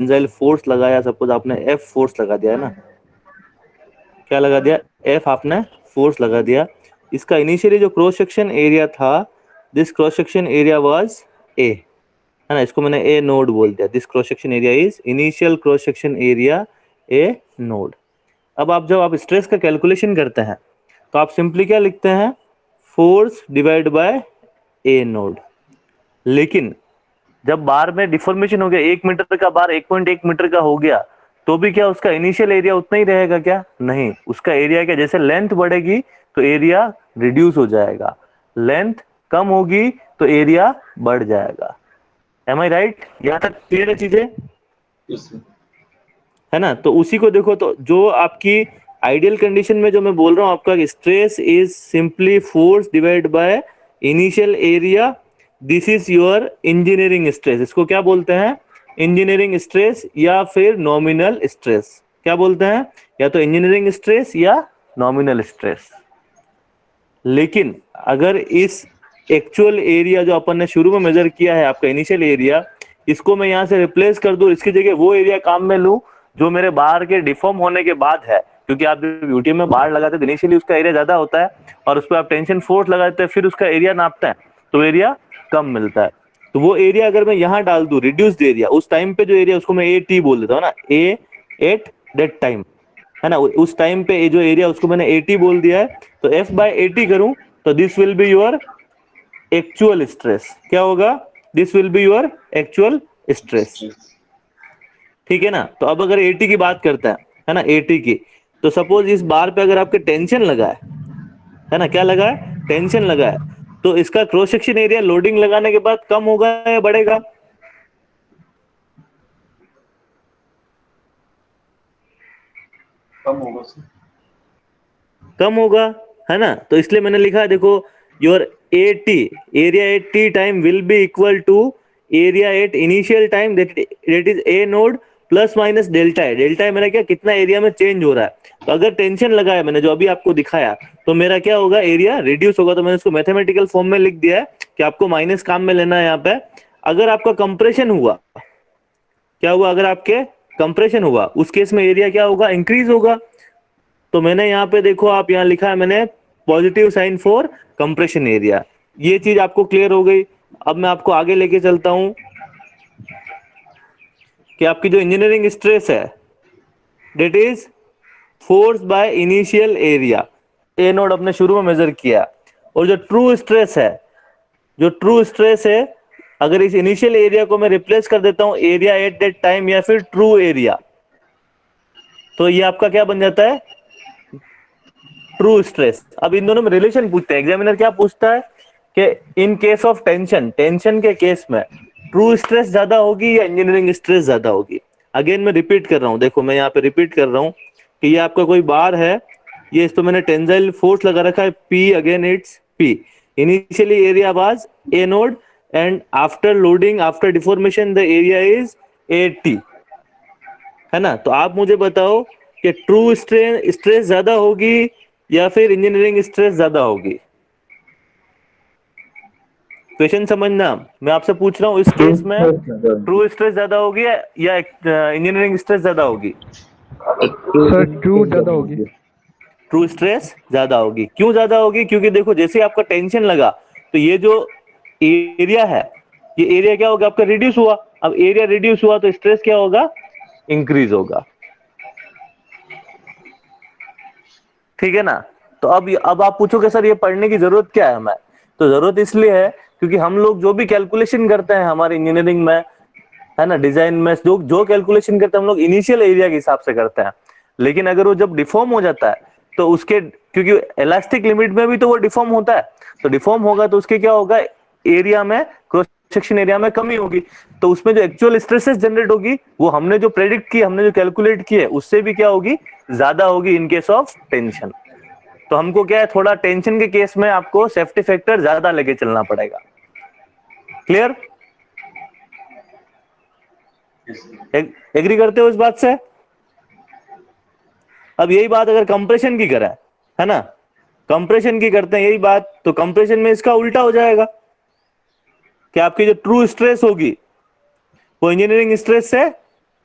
Tensile force लगाया, suppose आपने F force लगा दिया है ना, क्या लगा दिया, एफ आपने फोर्स लगा दिया, इसका इनिशियली जो क्रॉस सेक्शन एरिया था, this cross section area was a, है ना, इसको मैंने ए नोड बोल दिया, this cross section area is initial cross section area A node. अब आप जब आप स्ट्रेस का कैलकुलेशन करते हैं तो आप सिंपली क्या लिखते हैं, force divide by A node. लेकिन जब बार में डिफॉर्मेशन हो गया, 1 मीटर का बार 1.1 मीटर का हो गया, तो भी क्या उसका इनिशियल एरिया उतना ही रहेगा क्या, नहीं, उसका एरिया क्या, जैसे लेंथ बढ़ेगी तो एरिया रिड्यूस हो जाएगा, लेंथ कम होगी तो एरिया बढ़ जाएगा। एम आई राइट? यहां तक क्लियर है चीजें, है ना? तो उसी को देखो, तो जो आपकी आइडियल कंडीशन में जो मैं बोल रहा हूं आपका, stress is simply force divide by initial area, this is your engineering stress. इसको क्या बोलते हैं, इंजीनियरिंग स्ट्रेस या फिर नॉमिनल स्ट्रेस। क्या बोलते हैं, या तो इंजीनियरिंग स्ट्रेस या नॉमिनल स्ट्रेस। लेकिन अगर इस एक्चुअल एरिया जो अपन ने शुरू में मेजर किया है, आपका इनिशियल एरिया, इसको मैं यहाँ से रिप्लेस कर दूं, इसकी जगह वो एरिया काम में लूं जो मेरे बार के डिफॉर्म होने के बाद है, क्योंकि आप जब यूटीएम में बार लगाते हैं इनिशियली उसका एरिया ज्यादा होता है, और उस पर आप टेंशन फोर्स लगाते हैं, फिर उसका एरिया नापते हैं तो एरिया कम मिलता है। तो वो एरिया अगर मैं यहाँ डाल दूं, रिड्यूस्ड एरिया, उस टाइम पे जो एरिया उसको मैं ए टी बोल देता हूँ ना, ए एट दैट टाइम, है ना, उस टाइम पे जो एरिया उसको मैंने 80 बोल दिया है, तो F बाय 80 करूं तो this will be your actual stress. क्या होगा, this will be your actual stress. ठीक है ना? तो अब अगर 80 की बात करते हैं, है ना, 80 की, तो सपोज इस बार पे अगर आपके टेंशन लगा है ना, क्या लगा है, टेंशन लगा है, तो इसका क्रॉस सेक्शन एरिया लोडिंग लगाने के बाद कम होगा या बढ़ेगा, कम होगा सर। कम होगा, है ना? तो इसलिए मैंने लिखा है, देखो, your A T area at T time will be equal to area at initial time, that is A naught plus minus delta है। डेल्टा है मेरा क्या, कितना एरिया में चेंज हो रहा है। तो अगर टेंशन लगा है मैंने जो अभी आपको दिखाया, तो मेरा क्या होगा, एरिया रिड्यूस होगा। तो मैंने इसको मैथमेटिकल फॉर्म में लिख दिया है कि आपको माइनस काम में लेना है यहाँ पे। अगर आपका कंप्रेशन हुआ, क्या हुआ, अगर आपके कंप्रेशन हुआ, उस केस में एरिया क्या होगा, इंक्रीज होगा। तो मैंने यहाँ पे देखो, आप यहाँ लिखा है मैंने positive sign for compression area. ये चीज आपको क्लियर हो गई। अब मैं आपको आगे लेके चलता हूं कि आपकी जो इंजीनियरिंग स्ट्रेस है, that is force by initial area, A naught अपने शुरू में मेजर किया। और जो ट्रू स्ट्रेस है, जो ट्रू स्ट्रेस है, अगर इस इनिशियल एरिया को मैं रिप्लेस कर देता हूं एरिया एट दैट टाइम या फिर ट्रू एरिया, तो ये आपका क्या बन जाता है, ट्रू स्ट्रेस। अब इन दोनों में रिलेशन पूछते हैं, एग्जामिनर क्या पूछता है कि in case of tension, tension के केस में ट्रू स्ट्रेस ज्यादा होगी या इंजीनियरिंग स्ट्रेस ज्यादा होगी। अगेन मैं रिपीट कर रहा हूं, देखो मैं यहाँ पे रिपीट कर रहा हूं कि ये आपका कोई बार है, ये इस पे मैंने टेंसाइल फोर्स लगा रखा है P, again it's P, initially area was A node and after loading, after deformation the area is AT, है ना? तो आप मुझे बताओ कि ट्रू स्ट्रेस ज्यादा होगी या फिर इंजीनियरिंग स्ट्रेस ज्यादा होगी। क्वेश्चन समझना, मैं आपसे पूछ रहा हूँ, इस केस में ट्रू स्ट्रेस ज्यादा होगी या इंजीनियरिंग स्ट्रेस ज्यादा होगी? सर ट्रू ज्यादा होगी। ट्रू स्ट्रेस ज्यादा होगी। क्यों ज्यादा होगी? क्योंकि देखो, जैसे आपका टेंशन लगा तो ये जो एरिया है, ये एरिया क्या होगा, आपका रिड्यूस हुआ। अब एरिया रिड्यूस हुआ तो स्ट्रेस क्या होगा, इंक्रीज होगा। ठीक है ना? तो अब आप पूछोगे सर ये पढ़ने की जरूरत क्या है हमें? तो जरूरत इसलिए है क्योंकि हम लोग जो भी कैलकुलेशन करते हैं हमारे इंजीनियरिंग में, है ना, डिजाइन में, जो जो कैलकुलेशन करते हैं हम लोग इनिशियल एरिया के हिसाब से करते हैं। लेकिन अगर वो जब डिफॉर्म हो जाता है तो उसके, क्योंकि इलास्टिक लिमिट में भी तो वो डिफॉर्म होता है, तो डिफॉर्म होगा तो उसके क्या होगा, एरिया में, क्रॉस सेक्शन एरिया में कमी होगी। तो उसमें जो एक्चुअल स्ट्रेसेस जनरेट होगी वो हमने जो प्रेडिक्ट की, हमने जो कैलकुलेट की है, उससे भी क्या होगी, ज्यादा होगी इन केस ऑफ टेंशन। तो हमको क्या है, थोड़ा टेंशन के केस में आपको सेफ्टी फैक्टर ज्यादा लेके चलना पड़ेगा। क्लियर? एग्री करते हो इस बात से? अब यही बात अगर कंप्रेशन की करें, है ना, कंप्रेशन की करते हैं यही बात, तो कंप्रेशन में इसका उल्टा हो जाएगा कि आपकी जो ट्रू स्ट्रेस होगी वो इंजीनियरिंग स्ट्रेस से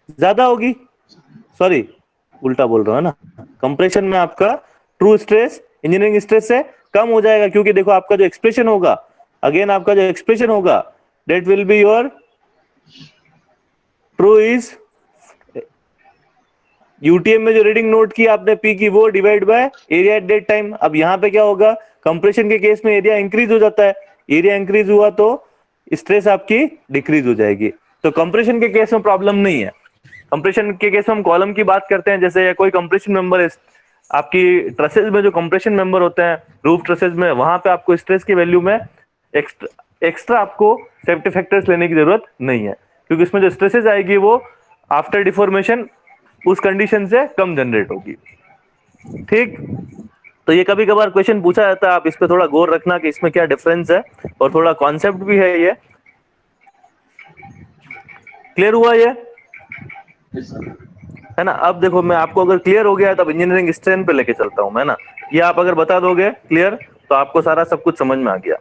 ज्यादा होगी, सॉरी उल्टा बोल रहा हूँ ना, कंप्रेशन में आपका ट्रू स्ट्रेस इंजीनियरिंग स्ट्रेस से कम हो जाएगा, क्योंकि देखो आपका जो एक्सप्रेशन होगा, अगेन आपका जो एक्सप्रेशन होगा that will be your true is UTM में जो रीडिंग नोट की आपने पी की वो divide by area at that time. अब यहाँ पे क्या होगा, कंप्रेशन के केस में एरिया इंक्रीज हो जाता है, एरिया इंक्रीज हुआ तो स्ट्रेस आपकी डिक्रीज हो जाएगी। तो कंप्रेशन के केस में प्रॉब्लम नहीं है। कंप्रेशन के केस में हम कॉलम की बात करते हैं, जैसे कोई कंप्रेशन मेंबर है आपकी ट्रसेज में, जो कंप्रेशन मेंबर होते हैं रूफ ट्रसेज में, वहां पे आपको स्ट्रेस की वैल्यू में एक्स्ट्रा आपको सेफ्टी फैक्टर्स लेने की जरूरत नहीं है, क्योंकि इसमें जो स्ट्रेसेज आएगी वो आफ्टर डिफॉर्मेशन उस कंडीशन से कम जनरेट होगी। ठीक, तो ये कभी कभार क्वेश्चन पूछा जाता है, आप इस पे थोड़ा गौर रखना कि इसमें क्या डिफरेंस है, और थोड़ा कॉन्सेप्ट भी है ये। क्लियर हुआ ये, है ना? अब देखो मैं आपको अगर क्लियर हो गया है तब इंजीनियरिंग स्ट्रेंथ पे लेके चलता हूं मैं ना, ये आप अगर बता दोगे क्लियर तो आपको सारा सब कुछ समझ में आ गया,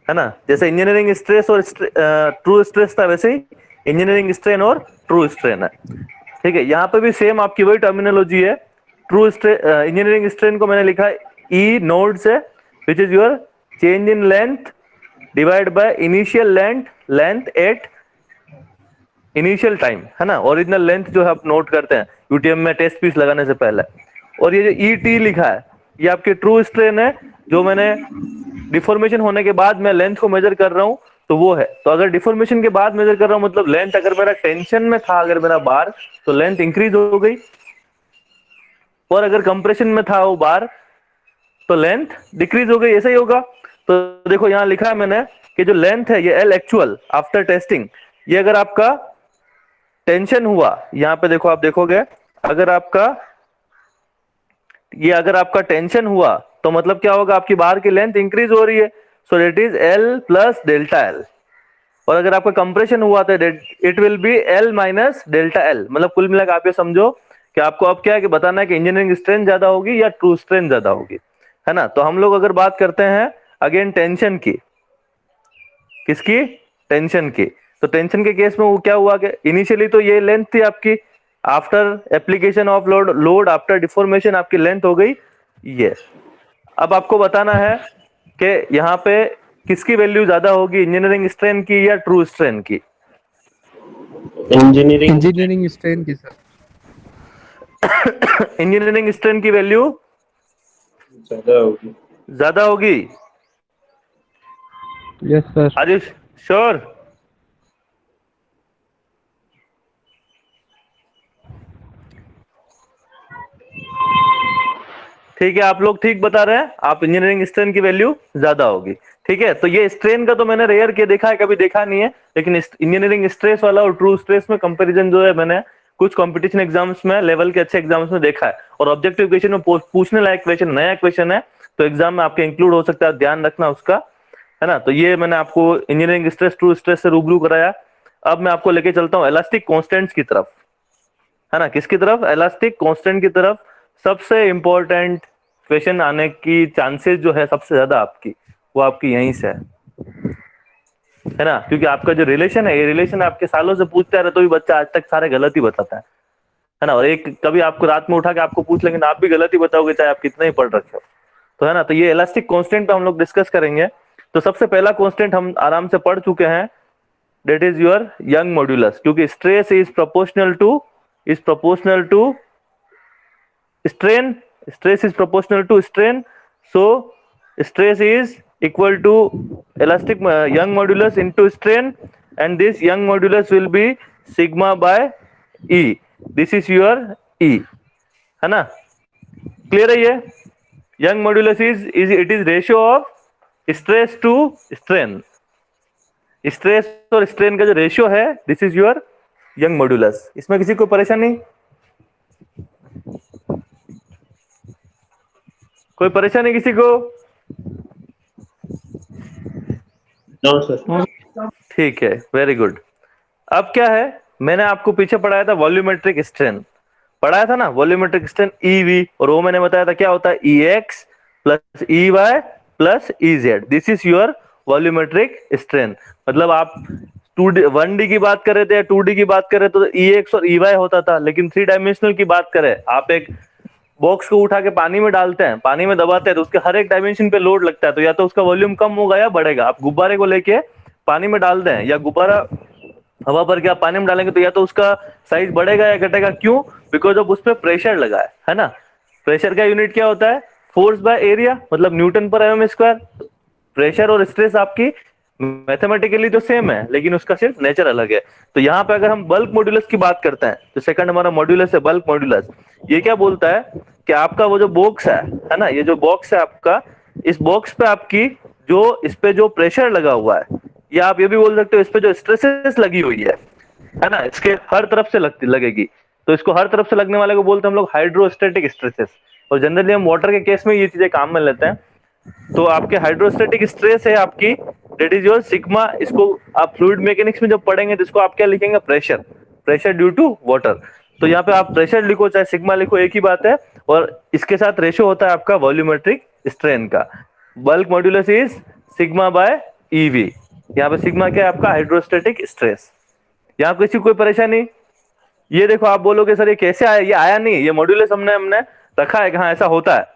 है ना? जैसे इंजीनियरिंग स्ट्रेस और ट्रू स्ट्रेस था, वैसे ही इंजीनियरिंग स्ट्रेन और ट्रू स्ट्रेन है। ठीक है, यहाँ पे भी सेम आपकी वही टर्मिनोलॉजी है। ट्रू इंजीनियरिंग स्ट्रेन को मैंने लिखा है ई नोड से, which is your change in length divide by initial length eight initial time, है ना? ओरिजिनल लेंथ जो है आप नोट करते हैं यूटीएम में टेस्ट पीस लगाने से पहले। और ये जो ई टी लिखा है ये आपकी ट्रू स्ट्रेन है, जो मैंने डिफॉर्मेशन होने के बाद मैं लेंथ को मेजर कर रहा हूं तो वो है। तो अगर डिफॉर्मेशन के बाद मेजर कर रहा हूं मतलब लेंथ अगर मेरा टेंशन में था, अगर मेरा बार, तो लेंथ इंक्रीज हो गई, और अगर कंप्रेशन में था वो बार तो लेंथ डिक्रीज हो गई, ऐसा ही होगा। तो देखो यहां लिखा है मैंने कि जो लेंथ है ये एल एक्चुअल आफ्टर टेस्टिंग, ये अगर आपका टेंशन हुआ, यहां पे देखो आप देखोगे अगर आपका टेंशन हुआ तो मतलब क्या होगा, आपकी बार की लेंथ इंक्रीज हो रही है, so that is L plus delta L. और अगर आपका कंप्रेशन हुआ तो it will be L minus delta L. मतलब कुल मिलाकर आप ये समझो कि आपको अब क्या है कि बताना है कि इंजीनियरिंग स्ट्रेंथ ज्यादा होगी या ट्रू स्ट्रेंथ ज्यादा होगी, है ना? तो हम लोग अगर बात करते हैं अगेन टेंशन की, किसकी? टेंशन की। तो टेंशन के केस में वो क्या हुआ कि इनिशियली तो ये लेंथ थी आपकी, after application of load after deformation आपकी लेंथ हो गई ये। अब आपको बताना है कि यहाँ पे किसकी वैल्यू ज्यादा होगी, इंजीनियरिंग स्ट्रेन की या ट्रू स्ट्रेन की? इंजीनियरिंग स्ट्रेन की सर। इंजीनियरिंग स्ट्रेन की वैल्यू ज्यादा होगी। Yes sir. Are you sure? ठीक है, आप लोग ठीक बता रहे हैं, आप इंजीनियरिंग स्ट्रेन की वैल्यू ज्यादा होगी। ठीक है, तो ये स्ट्रेन का तो मैंने रेयर के देखा है, कभी देखा नहीं है, लेकिन इंजीनियरिंग स्ट्रेस वाला और ट्रू स्ट्रेस में कंपैरिजन जो है मैंने कुछ कंपटीशन एग्जाम्स में, लेवल के अच्छे एग्जाम्स में देखा है, और ऑब्जेक्टिव क्वेश्चन में पूछने लायक क्वेश्चन, नया क्वेश्चन है तो एग्जाम में आपके इंक्लूड हो सकता है, ध्यान रखना उसका, है ना? तो ये मैंने आपको इंजीनियरिंग स्ट्रेस ट्रू स्ट्रेस से रूबरू कराया। अब मैं आपको लेके चलता हूँ इलास्टिक कांस्टेंट्स की तरफ, है ना? किसकी तरफ? इलास्टिक कांस्टेंट की तरफ। सबसे इंपॉर्टेंट क्वेश्चन आने की चांसेस जो है सबसे ज्यादा आपकी, वो आपकी यहीं से है ना? क्योंकि आपका जो रिलेशन है, ये रिलेशन आपके सालों से पूछते आ रहे तो भी बच्चा आज तक सारे गलत ही बताता है ना? और एक कभी आपको रात में उठा के आपको पूछ लेंगे आप भी गलत ही बताओगे, चाहे आप कितना ही पढ़ रखे हो, तो है ना? तो ये इलास्टिक कांस्टेंट पे हम लोग डिस्कस करेंगे। तो सबसे पहला कांस्टेंट हम आराम से पढ़ चुके हैं, that is your Young modulus, क्योंकि stress is proportional to strain, stress is proportional to strain, so stress is equal to elastic young modulus into strain, and this young modulus will be sigma by E. This is your E, है ना? Clear है ये? young modulus is it is ratio of stress to strain, stress और strain का जो ratio है, this is your Young modulus. इसमें किसी को परेशानी? कोई परेशानी किसी को? No sir. ठीक है, वेरी गुड। अब क्या है, मैंने आपको पीछे पढ़ाया था वॉल्यूमेट्रिक स्ट्रेन, पढ़ाया था ना वॉल्यूमेट्रिक स्ट्रेन ईवी, और वो मैंने बताया था क्या होता है, e x plus e y plus e z, this is your volumetric strain. मतलब आप 2D 1D की बात कर रहे थे या 2D की बात कर रहे थे तो EX और EY होता था, लेकिन 3 डायमेंशनल की बात करें, आप एक बॉक्स को उठा के पानी में डालते हैं, पानी में दबाते हैं तो उसके हर एक डायमेंशन पे लोड लगता है, तो या तो उसका वॉल्यूम कम होगा या बढ़ेगा। आप गुब्बारे को लेके पानी में डाल दें या गुब्बारा हवा भर के आप पानी में डालेंगे तो या तो उसका साइज बढ़ेगा या घटेगा। क्यों? बिकॉज ऑफ उस पर प्रेशर लगा है ना। प्रेशर का यूनिट क्या होता है? फोर्स बाय एरिया, मतलब न्यूटन पर एमएम स्क्वायर। प्रेशर और स्ट्रेस आपकी मैथमेटिकली तो सेम है, लेकिन उसका सिर्फ नेचर अलग है। तो यहाँ पे अगर हम बल्क मॉड्यूलस की बात करते हैं, तो सेकंड हमारा मॉड्यूलस है बल्क मॉड्यूलस। ये क्या बोलता है कि आपका वो जो बॉक्स है ना, ये जो बॉक्स है आपका, इस बॉक्स पे आपकी जो इस पे जो प्रेशर लगा हुआ है, या आप ये भी बोल सकते हो इस पे जो स्ट्रेसेस लगी हुई है ना, इसके हर तरफ से लगेगी। तो इसको हर तरफ से लगने वाले को बोलते हैं हम लोग हाइड्रोस्टेटिक स्ट्रेसेस। और जनरली हम वाटर के केस में ये चीजें काम में लेते हैं। तो आपके हाइड्रोस्टेटिक स्ट्रेस है आपकी, दैट इज योर सिग्मा। इसको आप फ्लूइड मैकेनिक्स में जब पढ़ेंगे तो इसको आप क्या लिखेंगे? Pressure, pressure due to water. तो यहाँ पे आप प्रेशर लिखो चाहे सिग्मा लिखो, एक ही बात है। और इसके साथ रेशो होता है आपका वॉल्यूमेट्रिक स्ट्रेन का। Bulk modulus is sigma bye EV. यहाँ पे सिग्मा क्या है? आपका हाइड्रोस्टेटिक स्ट्रेस। यहाँ किसी कोई परेशानी? ये देखो, आप बोलोगे सर ये कैसे आया? ये आया नहीं, ये मॉड्यूलस हमने रखा है कि हाँ ऐसा होता है।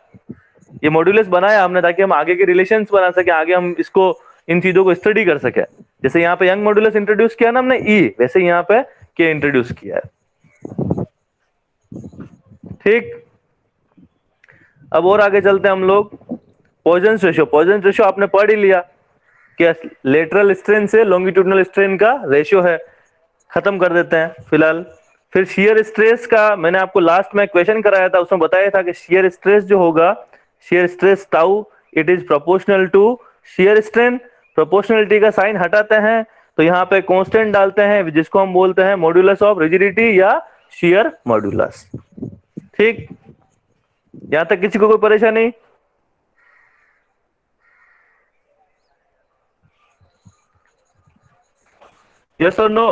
ये मॉड्यूलस बनाया हमने ताकि हम आगे के रिलेशंस बना सके, आगे हम इसको इन चीजों को स्टडी कर सके। जैसे यहाँ पे यंग मॉड्यूलस इंट्रोड्यूस किया ना हमने ई, वैसे यहाँ पे के इंट्रोड्यूस किया है। ठीक, अब और आगे चलते हैं हम लोग। Poisons ratio. पॉइजन्स रेशियो आपने पढ़ ही लिया कि लेटरल स्ट्रेन से लॉन्गिट्यूडनल स्ट्रेन का रेशियो है। खत्म कर देते हैं फिलहाल। फिर शियर स्ट्रेस का मैंने आपको लास्ट में क्वेश्चन कराया था, उसमें बताया था कि शियर स्ट्रेस जो होगा, shear stress tau, it is proportional to shear strain. Proportionality का साइन हटाते हैं तो यहाँ पे कांस्टेंट डालते हैं जिसको हम बोलते हैं मॉड्यूलस ऑफ रिजिडिटी या शियर मॉड्यूलस। ठीक, यहां तक किसी को कोई परेशानी? यस और no?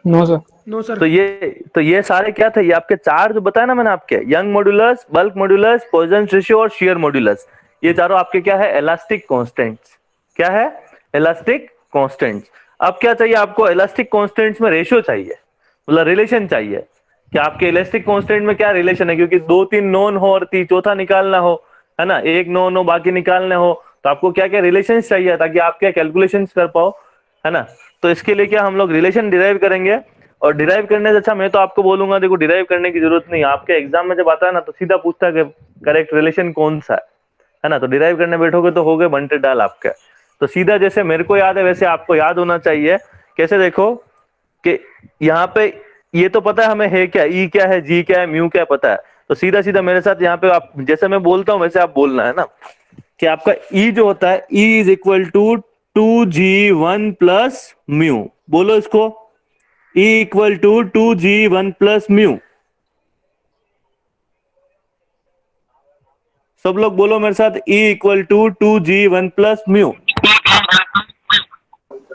No sir. No sir. तो ये सारे क्या थे? ये आपके चार जो बताया ना मैंने आपके, Young modulus, bulk modulus, Poisson's ratio और शियर मॉड्यूलस, ये चारों आपके क्या है? Elastic constants. क्या है? Elastic constants. अब क्या चाहिए आपको? इलास्टिक कांस्टेंट्स में रेशियो चाहिए, मतलब रिलेशन चाहिए कि आपके इलास्टिक कांस्टेंट में क्या रिलेशन है, क्योंकि 2-3 नोन हो और चौथा निकालना हो, है ना, एक नोन हो बाकी निकालने हो, तो आपको क्या क्या रिलेशन चाहिए ताकि आप क्या कैलकुलेशन कर पाओ, है ना। तो इसके लिए क्या हम लोग रिलेशन डिराइव करेंगे। और डिराइव करने से अच्छा मैं तो आपको बोलूंगा, देखो डिराइव करने की जरूरत नहीं, आपके एग्जाम में जब आता है ना तो सीधा पूछता है कि करेक्ट रिलेशन कौन सा है ना। तो डिराइव करने बैठोगे तो हो गए बनते डाल आपके। तो सीधा जैसे मेरे को याद है वैसे आपको याद होना चाहिए। कैसे? देखो कि यहाँ पे ये तो पता है हमें है क्या, ई क्या है, जी क्या है, म्यू क्या है, पता है। तो सीधा सीधा मेरे साथ यहाँ पे आप जैसे मैं बोलता हूँ वैसे आप बोलना है ना, कि आपका ई जो होता है, ई is equal to 2g1 plus mu. बोलो इसको, E equal to 2g1 plus mu. सब लोग बोलो मेरे साथ, E equal to 2g1 plus mu.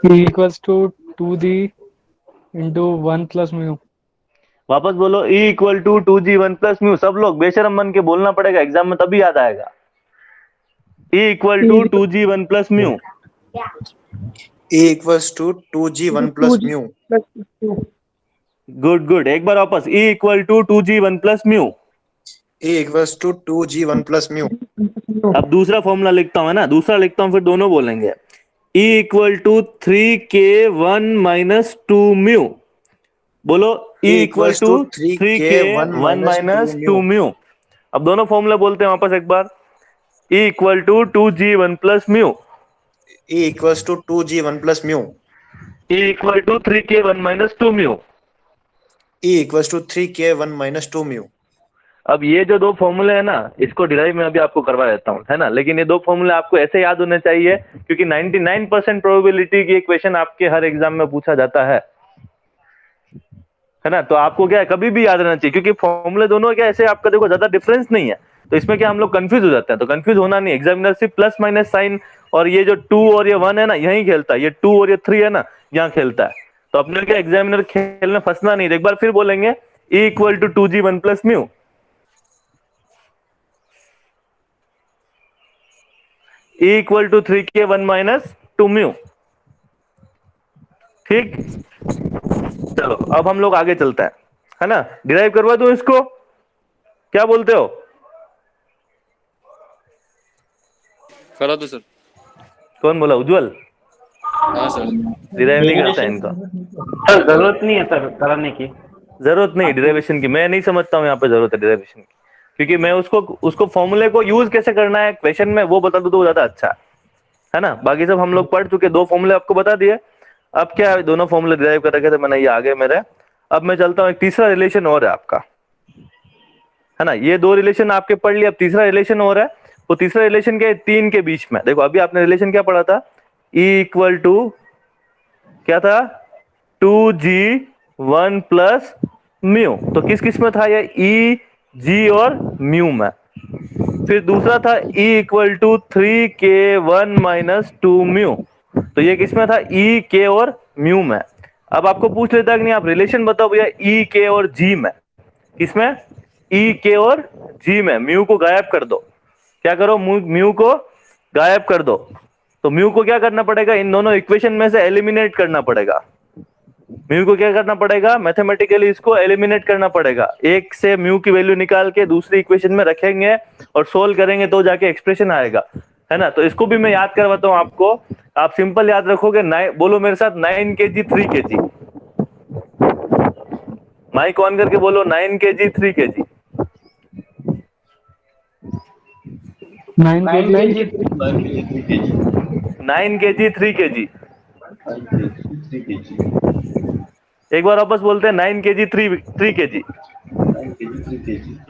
E equals to 2D into 1 plus mu. वापस बोलो, E equal to 2g1 plus mu. सब लोग बेशरम बन के बोलना पड़ेगा, एग्जाम में तभी याद आएगा। E equal to 2g1 plus mu. E equals to 2g1 plus mu. Good good, एक बार वापस, E equal to 2g1 plus mu. E equals to 2g1 plus mu. अब दूसरा फॉर्मूला लिखता हूं, है ना, दूसरा लिखता हूं फिर दोनों बोलेंगे। E equal to 3k1 minus 2 mu. बोलो, E equal to 3k1 minus 2 mu. अब दोनों फॉर्मूला बोलते हैं वापस एक बार। E equal to 2g1 plus mu. E equals to 2g1 plus mu. E equal to 3k1 minus 2 mu. E equals to 3k1 minus 2 mu. अब ये जो दो फॉर्मूले है ना, इसको डिराइव में अभी आपको करवा देता हूँ, है ना। लेकिन ये दो फॉर्मूले आपको ऐसे याद होने चाहिए क्योंकि 99% प्रोबेबिलिटी की क्वेश्चन आपके हर एग्जाम में पूछा जाता है ना। तो आपको क्या है, कभी भी याद रहना चाहिए, क्योंकि फॉर्मूले दोनों क्या ऐसे आपका देखो ज्यादा डिफरेंस नहीं है। तो इसमें क्या हम लोग कंफ्यूज हो जाते हैं, तो कंफ्यूज होना नहीं। एग्जामिनर सिर्फ प्लस माइनस साइन और ये जो 2 और ये 1 है ना यही खेलता है, ये 2 और ये 3 है ना यहाँ खेलता है। तो अपने क्या एग्जामिनर खेल में फंसना नहीं। एक बार फिर बोलेंगे, E equal to 2g1 plus mu. E equal to 3k 1 minus 2 mu. ठीक, चलो अब हम लोग आगे चलते हैं, है ना। डिराइव करवा दूं इसको, क्या बोलते हो? करा दो सर। कौन बोला? उज्जवल। हाँ सर। डिराइव नहीं करता है इनका, सर जरूरत नहीं है सर कराने की। जरूरत नहीं डिराइवेशन की, मैं नहीं समझता हूँ यहाँ पे जरूरत है डिराइवेशन की, क्योंकि मैं उसको उसको फॉर्मूले को यूज कैसे करना है क्वेश्चन में वो बता दूं तो वो ज्यादा अच्छा है ना। बाकी सब हम लोग पढ़ चुके, 2 फॉर्मूले आपको बता दिए। अब क्या है, दोनों फॉर्मूले डिराइव कर रखे थे मैंने, ये आगे मेरे। अब मैं चलता हूँ, एक तीसरा रिलेशन और है आपका, है ना। ये 2 रिलेशन आपके पढ़ लिए, अब तीसरा रिलेशन और है। वो तीसरा रिलेशन क्या है? 3 के बीच में। देखो अभी आपने रिलेशन क्या पढ़ा था? E इक्वल टू क्या था? 2g 1 plus mu. तो किस किस में था ये? E, G और म्यू में। फिर दूसरा था E equal to 3k 1 minus 2 mu. तो ये किस में था? E, K और म्यू में। अब आपको पूछ लेता है कि नहीं, आप रिलेशन बताओ भैया E, K और G में। किसमें? E, K और G में। म्यू को गायब कर दो। क्या करो? म्यू को गायब कर दो। तो म्यू को क्या करना पड़ेगा? इन दोनों इक्वेशन में से एलिमिनेट करना पड़ेगा। म्यू को क्या करना पड़ेगा? मैथमेटिकली इसको एलिमिनेट करना पड़ेगा। एक से म्यू की वैल्यू निकाल के दूसरी इक्वेशन में रखेंगे और सोल्व करेंगे तो जाके एक्सप्रेशन आएगा, है ना। तो इसको भी मैं याद करवाता हूं आपको। आप सिंपल याद रखोगे, बोलो मेरे साथ, 9 kg 3 kg। माइक ऑन करके बोलो, 9 kg 3 kg। 9 9 kg kg 9 kg 3 kg। एक बार वापस बोलते हैं, 9 kg 3 kg।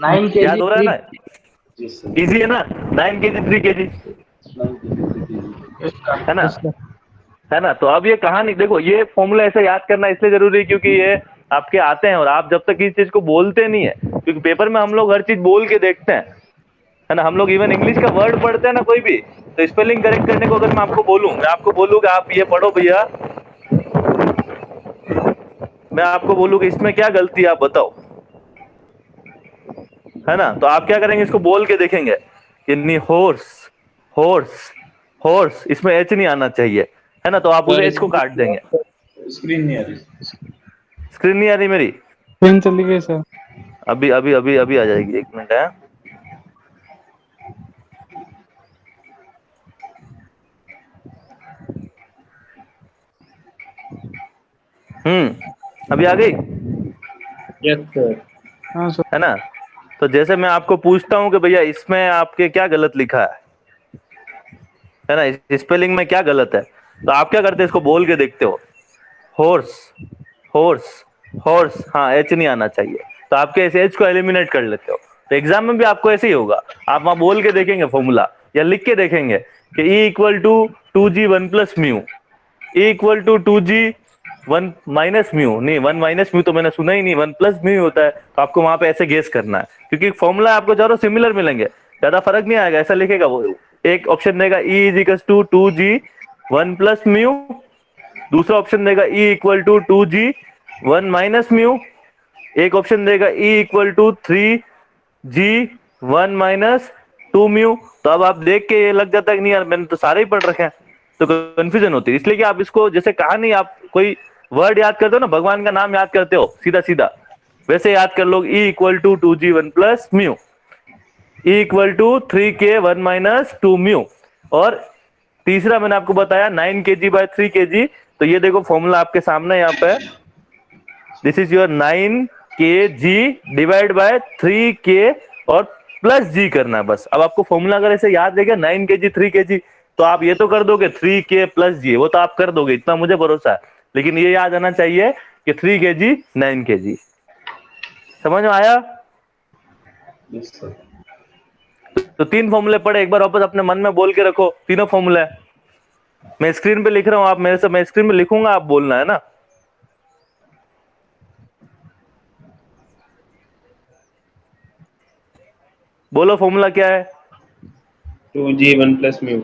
9 याद हो रहा है kg ना? इजी है ना? 9 kg 3 kg, है ना, है ना। तो अब ये कहानी देखो, ये फॉर्मूला ऐसे याद करना इसलिए जरूरी है क्योंकि ये आपके आते हैं, और आप जब तक इस चीज को बोलते नहीं है, क्योंकि पेपर में हम लोग हर चीज बोल के देखते हैं, है ना। हम लोग इवन इंग्लिश का वर्ड पढ़ते हैं ना कोई भी, तो स्पेलिंग करेक्ट करने को अगर मैं आपको बोलूं, मैं आपको बोलूं कि आप ये पढ़ो भैया, मैं आपको बोलूं कि इसमें क्या गलती है आप बताओ, है ना। तो आप क्या करेंगे? इसको बोल के देखेंगे कि नहीं, हॉर्स हॉर्स हॉर्स, इसमें एच नहीं आना चाहिए, है ना। तो आप उस एच को काट देंगे। स्क्रीन नहीं आ रही। स्क्रीन नहीं आ रही मेरी? पेन चली गई सर। अभी अभी अभी अभी आ जाएगी, 1 मिनट है। अभी आ गई, यस सर। हाँ सर। है ना। तो जैसे मैं आपको पूछता हूं कि भैया इसमें आपके क्या गलत लिखा है ना, स्पेलिंग में क्या गलत है, तो आप क्या करते हैं? इसको बोल के देखते हो, हॉर्स हॉर्स हॉर्स, हाँ एच नहीं आना चाहिए, तो आपके इस एच को एलिमिनेट कर लेते हो। तो एग्जाम में भी आपको ऐसे ही होगा, आप वहां बोल के देखेंगे फॉर्मूला, या लिख के देखेंगे कि E equal to 2g 1 plus mu, E equal to 2g 1 minus mu. नहीं, 1 माइनस म्यू तो मैंने सुना ही नहीं, 1 प्लस म्यू होता है। तो आपको वहां पे ऐसे गेस करना है, क्योंकि फॉर्मूला आपको चारों सिमिलर मिलेंगे, ज्यादा फर्क नहीं आएगा। ऐसा लिखेगा वो, एक ऑप्शन देगा E is equal to 2g 1 plus mu, दूसरा ऑप्शन देगा E equal to 2g 1 minus mu, एक ऑप्शन देगा E equal to 3g 1 minus 2 mu. तो अब आप देख के ये लग जाता है कि नहीं यार मैंने तो सारे ही पढ़ रखे हैं, तो कंफ्यूजन होती है। इसलिए कि आप इसको जैसे कहा नहीं, आप कोई वर्ड याद करते हो ना, भगवान का नाम याद करते हो सीधा सीधा, वैसे याद कर लो। E equal to 2g 1 plus mu, E equal to 3k 1 minus 2 mu, और तीसरा मैंने आपको बताया 9 kg बाय 3 kg। तो ये देखो फॉर्मूला आपके सामने यहाँ पे, this is your 9 kg divide by 3k और प्लस g करना है बस। अब आपको फॉर्मूला अगर ऐसे याद रहेगा 9 kg 3 kg, तो आप ये तो कर दोगे 3k प्लस g, वो तो आप कर दोगे, इतना मुझे भरोसा है। लेकिन ये याद आना चाहिए कि 3 kg 9 kg। समझ में आया? Yes sir. तो 3 फॉर्मूले पढ़े, एक बार वापस अपने मन में बोल के रखो, तीनों फॉर्मूले मैं स्क्रीन पे लिख रहा हूं, आप मेरे से, मैं स्क्रीन पे लिखूंगा, आप बोलना, है ना। बोलो फॉर्मूला क्या है? 2g 1 plus mu.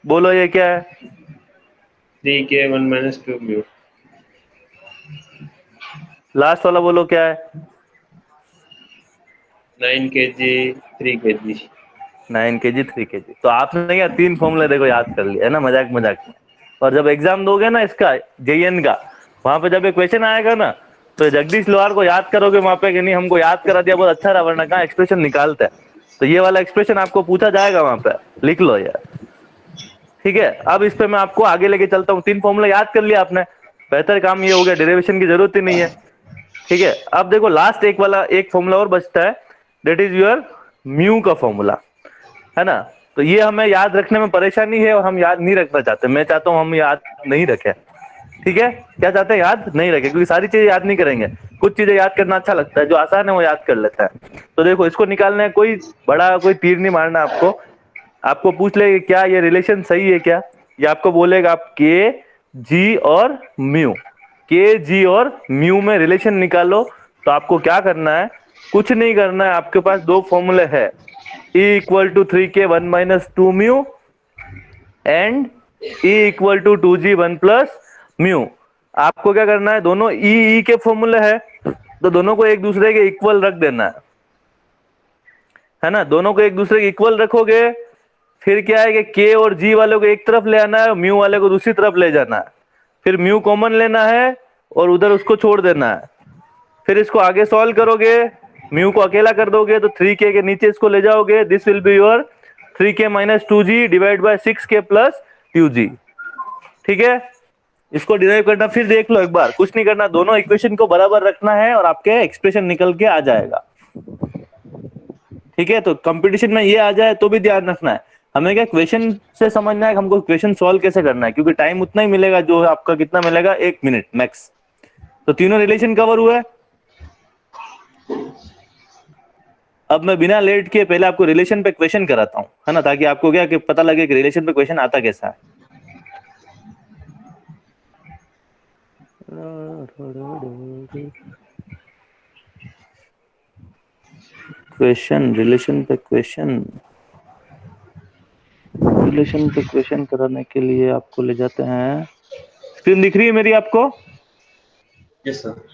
बोलो ये क्या है? 3k 1 minus 2 mu. लास्ट वाला बोलो क्या है? 9 kg 3 kg। 9 kg 3 kg। तो आपने क्या 3 फॉर्मूले देखो याद कर लिया है ना, मजाक मजाक में। और जब एग्जाम दोगे ना इसका जेईएन का, वहां पे जब एक क्वेश्चन आएगा ना, तो जगदीश लोहार को याद करोगे वहां पे कि नहीं हमको याद करा दिया, बहुत अच्छा रहा, वरना कहाँ एक्सप्रेशन निकालते हैं। तो ये वाला एक्सप्रेशन आपको पूछा जाएगा वहां पे, लिख लो यार। ठीक है, अब इस पे मैं आपको आगे लेके चलता हूँ। 3 फॉर्मूला याद कर लिया आपने, बेहतर काम ये हो गया, डेरिवेशन की जरूरत ही नहीं है। ठीक है, अब देखो लास्ट एक फॉर्मूला और बचता है, दैट इज योर म्यू का फॉर्मूला, है ना। तो ये हमें याद रखने में परेशानी है और हम याद नहीं रखना चाहते। मैं चाहता हूं हम याद नहीं रखें। ठीक है, क्या चाहते हैं, याद नहीं रखें, क्योंकि सारी चीजें याद नहीं करेंगे, कुछ चीजें याद करना अच्छा लगता है, जो आसान है वो याद कर लेता है। तो देखो इसको निकालना है, कोई बड़ा कोई तीर नहीं मारना आपको। आपको पूछ ले क्या ये रिलेशन सही है क्या, ये आपको बोलेगा आप के जी और म्यू, के जी और म्यू में रिलेशन निकालो। तो आपको क्या करना है, कुछ नहीं करना है, आपके पास 2 फॉर्मूले है, E equal to 3k 1 minus 2 mu and E equal to 2g 1 plus mu. आपको क्या करना है, दोनों E के फॉर्मूले है, तो दोनों को एक दूसरे के इक्वल रख देना है ना। दोनों को एक दूसरे के इक्वल रखोगे, फिर क्या है कि के और जी वाले को एक तरफ ले आना है और म्यू वाले को दूसरी तरफ ले जाना है। फिर म्यू कॉमन लेना है और उधर उसको छोड़ देना है। फिर इसको आगे सॉल्व करोगे, म्यू को अकेला कर दोगे तो 3k के नीचे इसको ले जाओगे, this will be your 3k minus 2g divide by 6k plus 2g। ठीक है, इसको डिराइव करना फिर देख लो एक बार, कुछ नहीं करना, दोनों इक्वेशन को बराबर रखना है और आपके एक्सप्रेशन निकल के आ जाएगा। ठीक है, तो कंपटीशन में ये आ जाए तो भी ध्यान रखना है, हमें क्या क्वेश्चन से समझना है कि हमको क्वेश्चन सॉल्व कैसे करना है, क्योंकि टाइम उतना ही मिलेगा, जो आपका कितना मिलेगा 1 मिनट मैक्स। तो तीनों रिलेशन कवर हुआ है। अब मैं बिना लेट किए पहले आपको रिलेशन पे क्वेश्चन कराता हूं, है ना, ताकि आपको क्या कि पता लगे कि रिलेशन पे क्वेश्चन आता कैसा है। क्वेश्चन, रिलेशन पे क्वेश्चन कराने के लिए आपको ले जाते हैं। स्क्रीन दिख रही है मेरी आपको? Yes sir.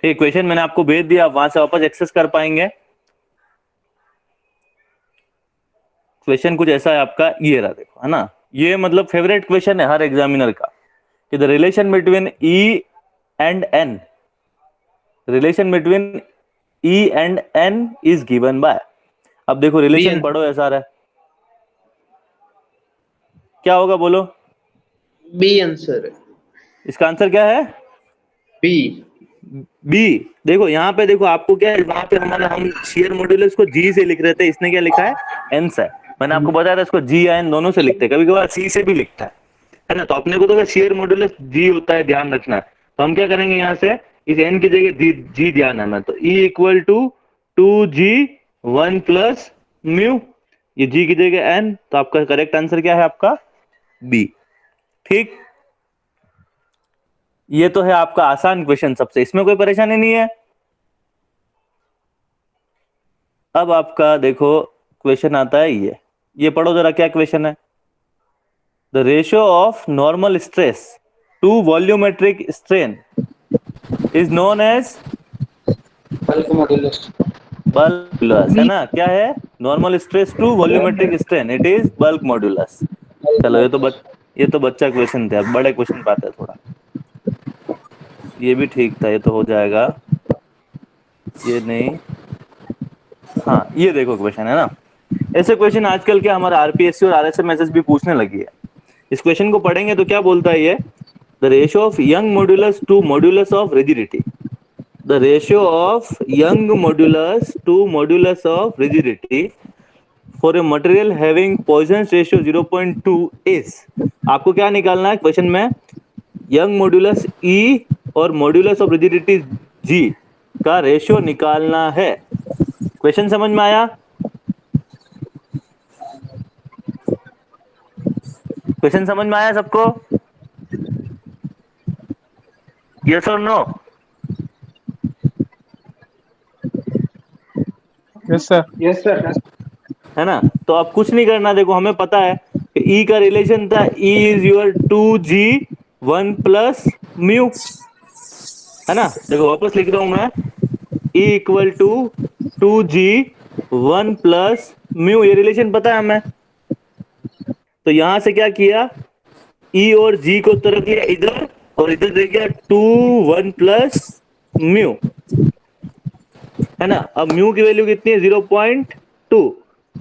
ठीक, क्वेश्चन मैंने आपको भेज दिया, आप वहां से वापस एक्सेस कर पाएंगे। क्वेश्चन कुछ ऐसा है आपका, ये रहा देखो, है ना, ये मतलब फेवरेट क्वेश्चन है हर एग्जामिनर का, कि the relation between E and N, relation between E and N is given by. अब देखो रिलेशन पढ़ो ऐसा रहा है, क्या होगा बोलो? बी आंसर है। इसका आंसर क्या है? बी। बी। देखो यहाँ पे देखो आपको क्या है, वहां पे हम शेयर मॉड्यूलस को जी से लिख रहे थे, इसने क्या लिखा है, एन से। मैंने आपको बताया था इसको जी या एन दोनों से लिखते हैं, कभी कभार सी से भी लिखता है ना। तो अपने को तो शेयर मॉड्यूलस जी होता है, ध्यान रखना। तो हम क्या करेंगे, यहाँ से इस एन की जगह जी ध्यान आना, तो E equal to 2g 1 plus mu, ये जी की जगह एन, तो आपका करेक्ट आंसर क्या है आपका बी। ठीक, ये तो है आपका आसान क्वेश्चन सबसे, इसमें कोई परेशानी नहीं है। अब आपका देखो क्वेश्चन आता है ये पढ़ो जरा, क्या क्वेश्चन है। The ratio of normal stress to volumetric strain is known as bulk modulus. Bulk, है ना, क्या है, normal stress to volumetric strain, it is bulk modulus. चलो ये तो बच्चा क्वेश्चन थे, अब बड़े क्वेश्चन पे आते हैं थोड़ा। ये भी ठीक था, ये तो हो जाएगा, ये नहीं, हाँ ये देखो क्वेश्चन है ना। ऐसे क्वेश्चन आजकल के हमारा आरपीएससी और आरएसएमएसएस भी पूछने लगी है। इस क्वेश्चन को पढ़ेंगे तो क्या बोलता है ये, the ratio of Young modulus to modulus of rigidity, the ratio of Young modulus to modulus of rigidity for a material having Poisson ratio 0.2 is. आपको क्या निकालना है क्वेश्चन में, यंग मॉड्यूलस ई और मॉड्यूलस ऑफ रिजिडिटी जी का ratio निकालना है। Question समझ में आया? क्वेश्चन समझ में आया सबको? यस और no? Yes sir. Yes sir. है ना? तो अब कुछ नहीं करना, देखो हमें पता है कि ई का रिलेशन था, E is your 2g 1 plus mu, है ना? देखो वापस लिख रहा हूं मैं, E equal to 2g 1 plus mu, ये रिलेशन पता है हमें। तो यहां से क्या किया, ई और जी को तो रख लिया इधर, और इधर दे दिया 2 1 प्लस म्यू, है ना? अब म्यू की वैल्यू कितनी है, 0.2,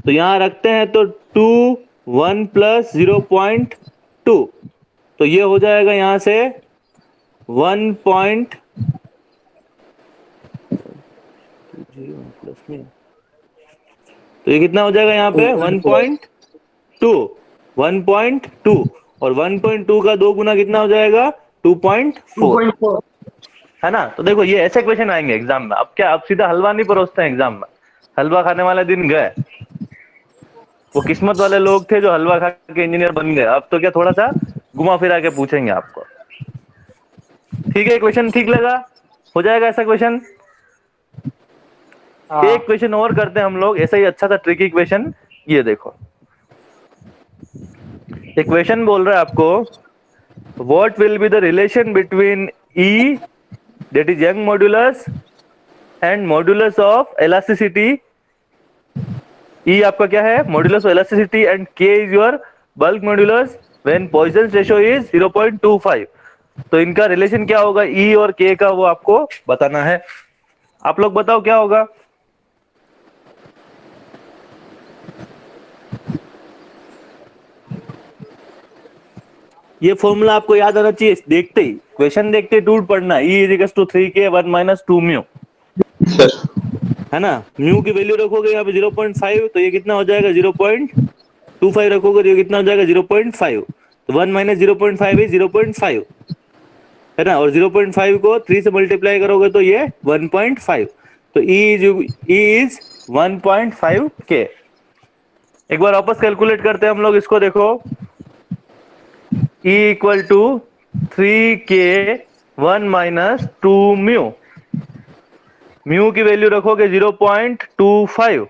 तो यहां रखते हैं तो 2 1 प्लस 0.2, तो ये हो जाएगा यहां से 1 पॉइंट प्लस में, तो ये कितना हो जाएगा यहाँ पे 1.2, 1.2, और 1.2 का 2 गुना कितना हो जाएगा 2.4, 2.4। है ना? तो देखो ये ऐसे क्वेश्चन आएंगे एग्जाम में। अब क्या, अब सीधा हलवा नहीं परोसते हैं एग्जाम में, हलवा खाने वाले दिन गए, वो किस्मत वाले लोग थे जो हलवा खा के इंजीनियर बन गए। अब तो क्या थोड़ा सा घुमा फिरा के पूछेंगे आपको। ठीक है, क्वेश्चन ठीक लगा? हो जाएगा ऐसा क्वेश्चन? एक क्वेश्चन और करते हैं हम लोग ऐसा ही अच्छा सा ट्रिकी क्वेश्चन। ये देखो, एक क्वेश्चन बोल रहा है आपको, what will be the relation between e that is Young modulus and modulus of elasticity. E आपका क्या है, modulus of elasticity, and K is your bulk modulus when Poisson ratio is 0.25। तो इनका रिलेशन क्या होगा, ई और के का, वो आपको बताना है। आप लोग बताओ क्या होगा? ये फॉर्मूला आपको याद आना चाहिए, देखते ही क्वेश्चन देखते ही टूट पड़ना, E is equal to 3k 1 minus 2 mu, है ना? म्यू की वैल्यू रखोगे यहाँ पे 0.5, तो ये कितना हो जाएगा 0.25 रखोगे तो ये कितना हो जाएगा 0.5, तो 1 माइनस 0.5 इज 0.5, है ना? और 0.5 को 3 से मल्टीप्लाई करोगे तो ये 1.5, तो ई इज 1.5 के। एक बार वापस कैलकुलेट करते हैं हम लोग इसको, देखो E equal to 3k 1 minus 2 mu, mu की वैल्यू रखोगे 0.25,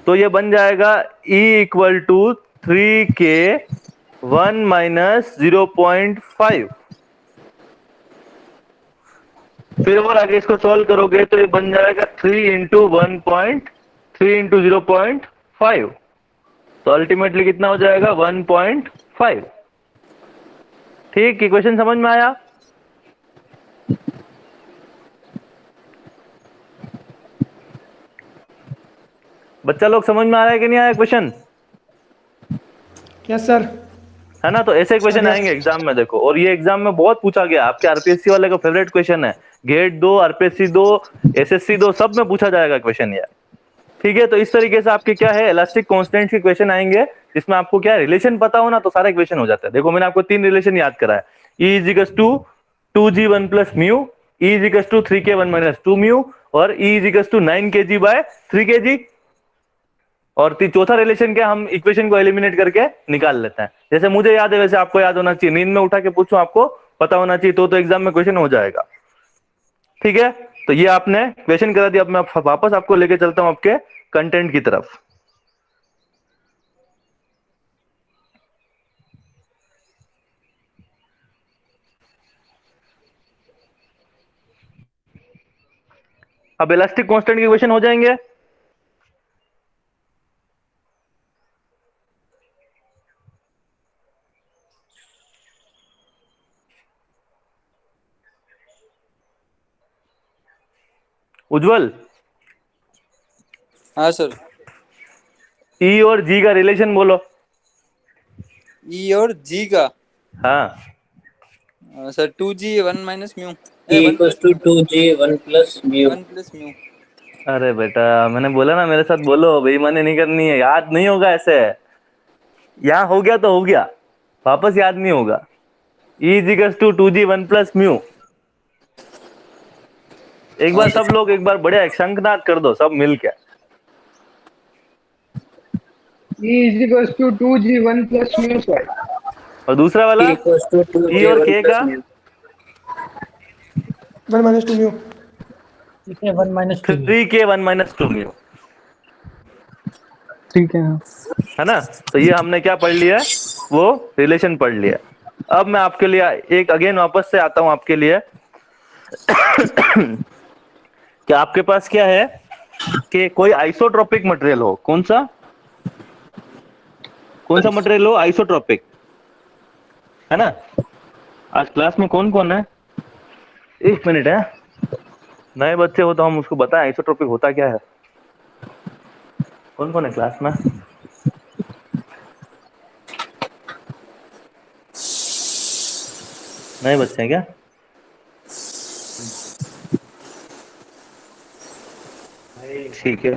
तो ये बन जाएगा ई इक्वल टू 3k 1 माइनस 0.5। फिर और आगे इसको सॉल्व करोगे तो ये बन जाएगा 3 इंटू 1.3 इंटू 0.5, तो अल्टीमेटली कितना हो जाएगा 1.5। ठीक, क्वेश्चन समझ में आया? बच्चा लोग समझ में आ रहा है कि नहीं आया क्वेश्चन? Yes sir. है ना? तो ऐसे क्वेश्चन आएंगे एग्जाम में, देखो। और ये एग्जाम में बहुत पूछा गया, आपके आरपीएससी वाले का फेवरेट क्वेश्चन है। गेट 2, आरपीएससी 2, एसएससी 2, सब में पूछा जाएगा क्वेश्चन ये। ठीक है, तो इस तरीके से आपके क्या है, इलास्टिक कांस्टेंट के क्वेश्चन आएंगे, जिसमें आपको क्या रिलेशन पता हो ना तो सारे क्वेश्चन हो जाते हैं। देखो मैंने आपको 3 रिलेशन याद करा है, ई is equal to 2g 1 plus mu, e is equal to 3k 1 minus 2 mu, और e is equal to 9 kg by 3 kg। और चौथा रिलेशन क्या, हम इक्वेशन को एलिमिनेट करके निकाल लेते हैं। जैसे मुझे याद है वैसे आपको याद होना चाहिए, नींद में उठा के पूछूं आपको पता होना चाहिए, तो एग्जाम में क्वेश्चन हो जाएगा। ठीक है, तो ये आपने क्वेश्चन करा दिया। अब मैं वापस आपको लेके चलता हूं आपके कंटेंट की तरफ। अब इलास्टिक कांस्टेंट के क्वेश्चन हो जाएंगे। उज्जवल, हाँ सर। ई और जी का रिलेशन बोलो। ई और जी का, हाँ sir 2g 1 minus mu, E 1 equals plus to mu, 2g 1 plus mu. 1 plus mu. अरे बेटा, मैंने बोला ना मेरे साथ बोलो, बेईमानी नहीं करनी है, याद नहीं होगा ऐसे। यहाँ हो गया तो हो गया, वापस याद नहीं होगा। E is equal to 2g 1 plus mu. एक बार सब लोग एक बार बढ़िया एक शंखनाद कर दो सब मिल के। E is equals to 2g 1 plus mu square। और दूसरा वाला E equals to 2J E और 1 K plus का mu. 1 minus 2 mu. 1 minus 2 3K 1 minus 2 mu, 3 के हाँ है ना। तो ये हमने क्या पढ़ लिया है, वो रिलेशन पढ़ लिया। अब मैं आपके लिए एक अगेन वापस से आता हूं आपके लिए कि आपके पास क्या है कि कोई आइसोट्रोपिक मटेरियल हो। कौन सा मटेरियल हो? आइसोट्रोपिक, है ना। आज क्लास में कौन कौन है? एक मिनट है, नए बच्चे हो तो हम उसको बताएं आइसोट्रोपिक होता क्या है। कौन कौन है क्लास में? नए बच्चे हैं क्या? ठीक है,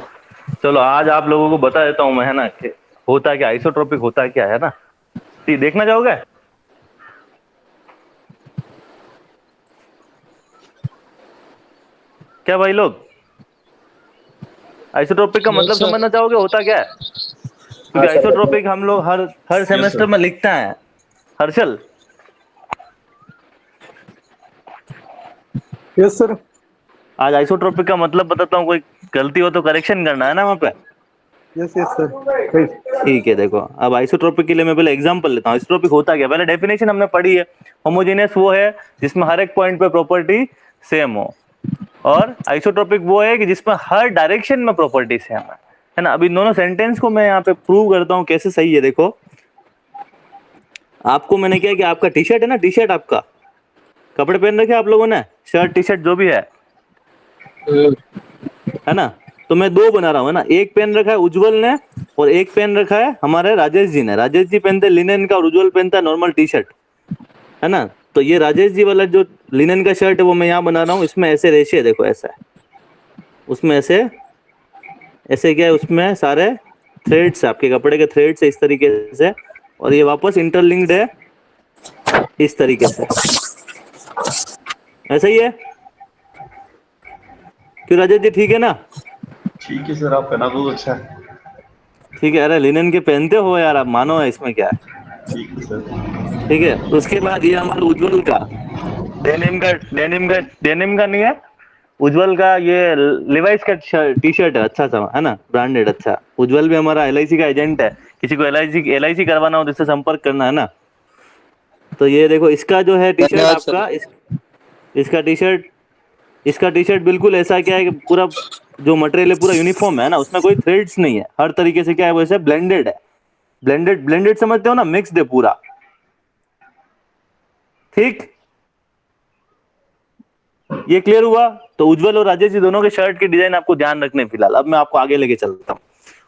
चलो आज आप लोगों को बता देता हूं मैं, है ना, कि होता क्या आइसोट्रोपिक होता क्या है ना। ठीक, देखना चाहोगे? क्या भाई लोग, आइसोट्रोपिक का मतलब समझना चाहोगे होता क्या है? क्योंकि आइसोट्रोपिक हम लोग हर सेमेस्टर में लिखते हैं। Harshal, yes sir. आज आइसोट्रोपिक का मतलब बताता हूँ, कोई गलती हो तो करेक्शन करना है ना वहाँ पे। Yes yes sir. ठीक है, देखो अब आइसोट्रोपिक के लिए मैं पहले एग्जांपल लेता हूँ। आइसोट्रोपिक होता क्या, पहले डेफिनेशन हमने पढ़ी है। होमोजेनियस वो है जिसमें हर एक पॉइंट पे प्रॉपर्टी सेम हो, और आइसोट्रोपिक वो है कि जिसमें हर डायरेक्शन में प्रॉपर्टी सेम है ना। अब इन दोनों सेंटेंस को मैं यहाँ पे प्रूव करता हूँ कैसे सही है। देखो, आपको मैंने क्या कि आपका टी शर्ट है ना, टी शर्ट आपका कपड़े पहन रखे आप लोगों ने, शर्ट टी शर्ट जो भी है ना। तो मैं दो बना रहा हूँ, है ना। एक पहन रखा है उज्जवल ने और एक पहन रखा है हमारे राजेश जी ने। राजेश जी पहनते लिनन का और उज्जवल पहनता है नॉर्मल टी शर्ट, है ना। तो ये राजेश जी वाला जो लिनन का शर्ट है वो मैं यहाँ बना रहा हूँ। इसमें ऐसे रेशे देखो, ऐसा है, उसमें ऐसे ऐसे क्या है, उसमें सारे थ्रेड्स है, आपके कपड़े के थ्रेड्स है इस तरीके से, और ये वापस इंटरलिंक्ड है इस तरीके से, ऐसा ही है। क्यों राजेश जी, ठीक है ना? ठीक है सर, आप पहना दो अच्छा है। ठीक है, अरे लिनन के पहनते हो यार, आप मानो, है इसमें क्या है। ठीक है सर। ठीक है, उसके बाद ये हमारा उज्जवल का डेनिम का नहीं है, उज्जवल का ये लिवाइस का टी शर्ट है, अच्छा सा, है ना, ब्रांडेड अच्छा। उज्जवल भी हमारा LIC का एजेंट है, किसी को LIC करवाना हो तो इससे संपर्क करना, है ना। तो ये देखो, इसका जो है टी शर्ट धन्यवाद सर। आपका इसका टी शर्ट बिल्कुल ऐसा क्या है कि पूरा जो मटेरियल है पूरा यूनिफॉर्म है ना, उसमें कोई थ्रेड्स नहीं है, हर तरीके से क्या है वैसे ब्लेंडेड है। ब्लेंडेड समझते हो ना, मिक्स्ड है पूरा। ठीक, ये क्लियर हुआ? तो उज्जवल और राजेश जी दोनों के शर्ट की डिजाइन आपको ध्यान रखने फिलहाल। अब मैं आपको आगे लेके चलता हूँ,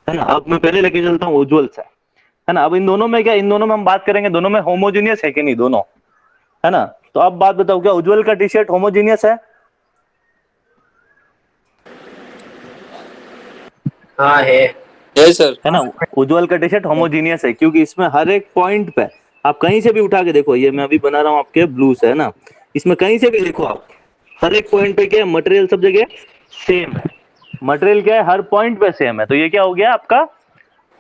है ना। अब मैं पहले लेके चलता हूँ उज्जवल से, है ना। अब इन दोनों में क्या, इन दोनों में हम बात करेंगे दोनों में होमोजीनियस है कि नहीं दोनों, है ना। तो अब बात बताओ, क्या उज्जवल का टी शर्ट होमोजीनियस है? हाँ है सर। है ना, उज्जवल का टी शर्ट होमोजीनियस है क्योंकि इसमें हर एक पॉइंट पे आप कहीं से भी उठा के देखो, ये मैं अभी बना रहा हूँ आपके ब्लू से, है ना। इसमें कहीं से भी देखो आप, हर एक पॉइंट पे क्या है, मटेरियल सब जगह सेम है। मटेरियल क्या है, हर पॉइंट पे सेम है। तो ये क्या हो गया आपका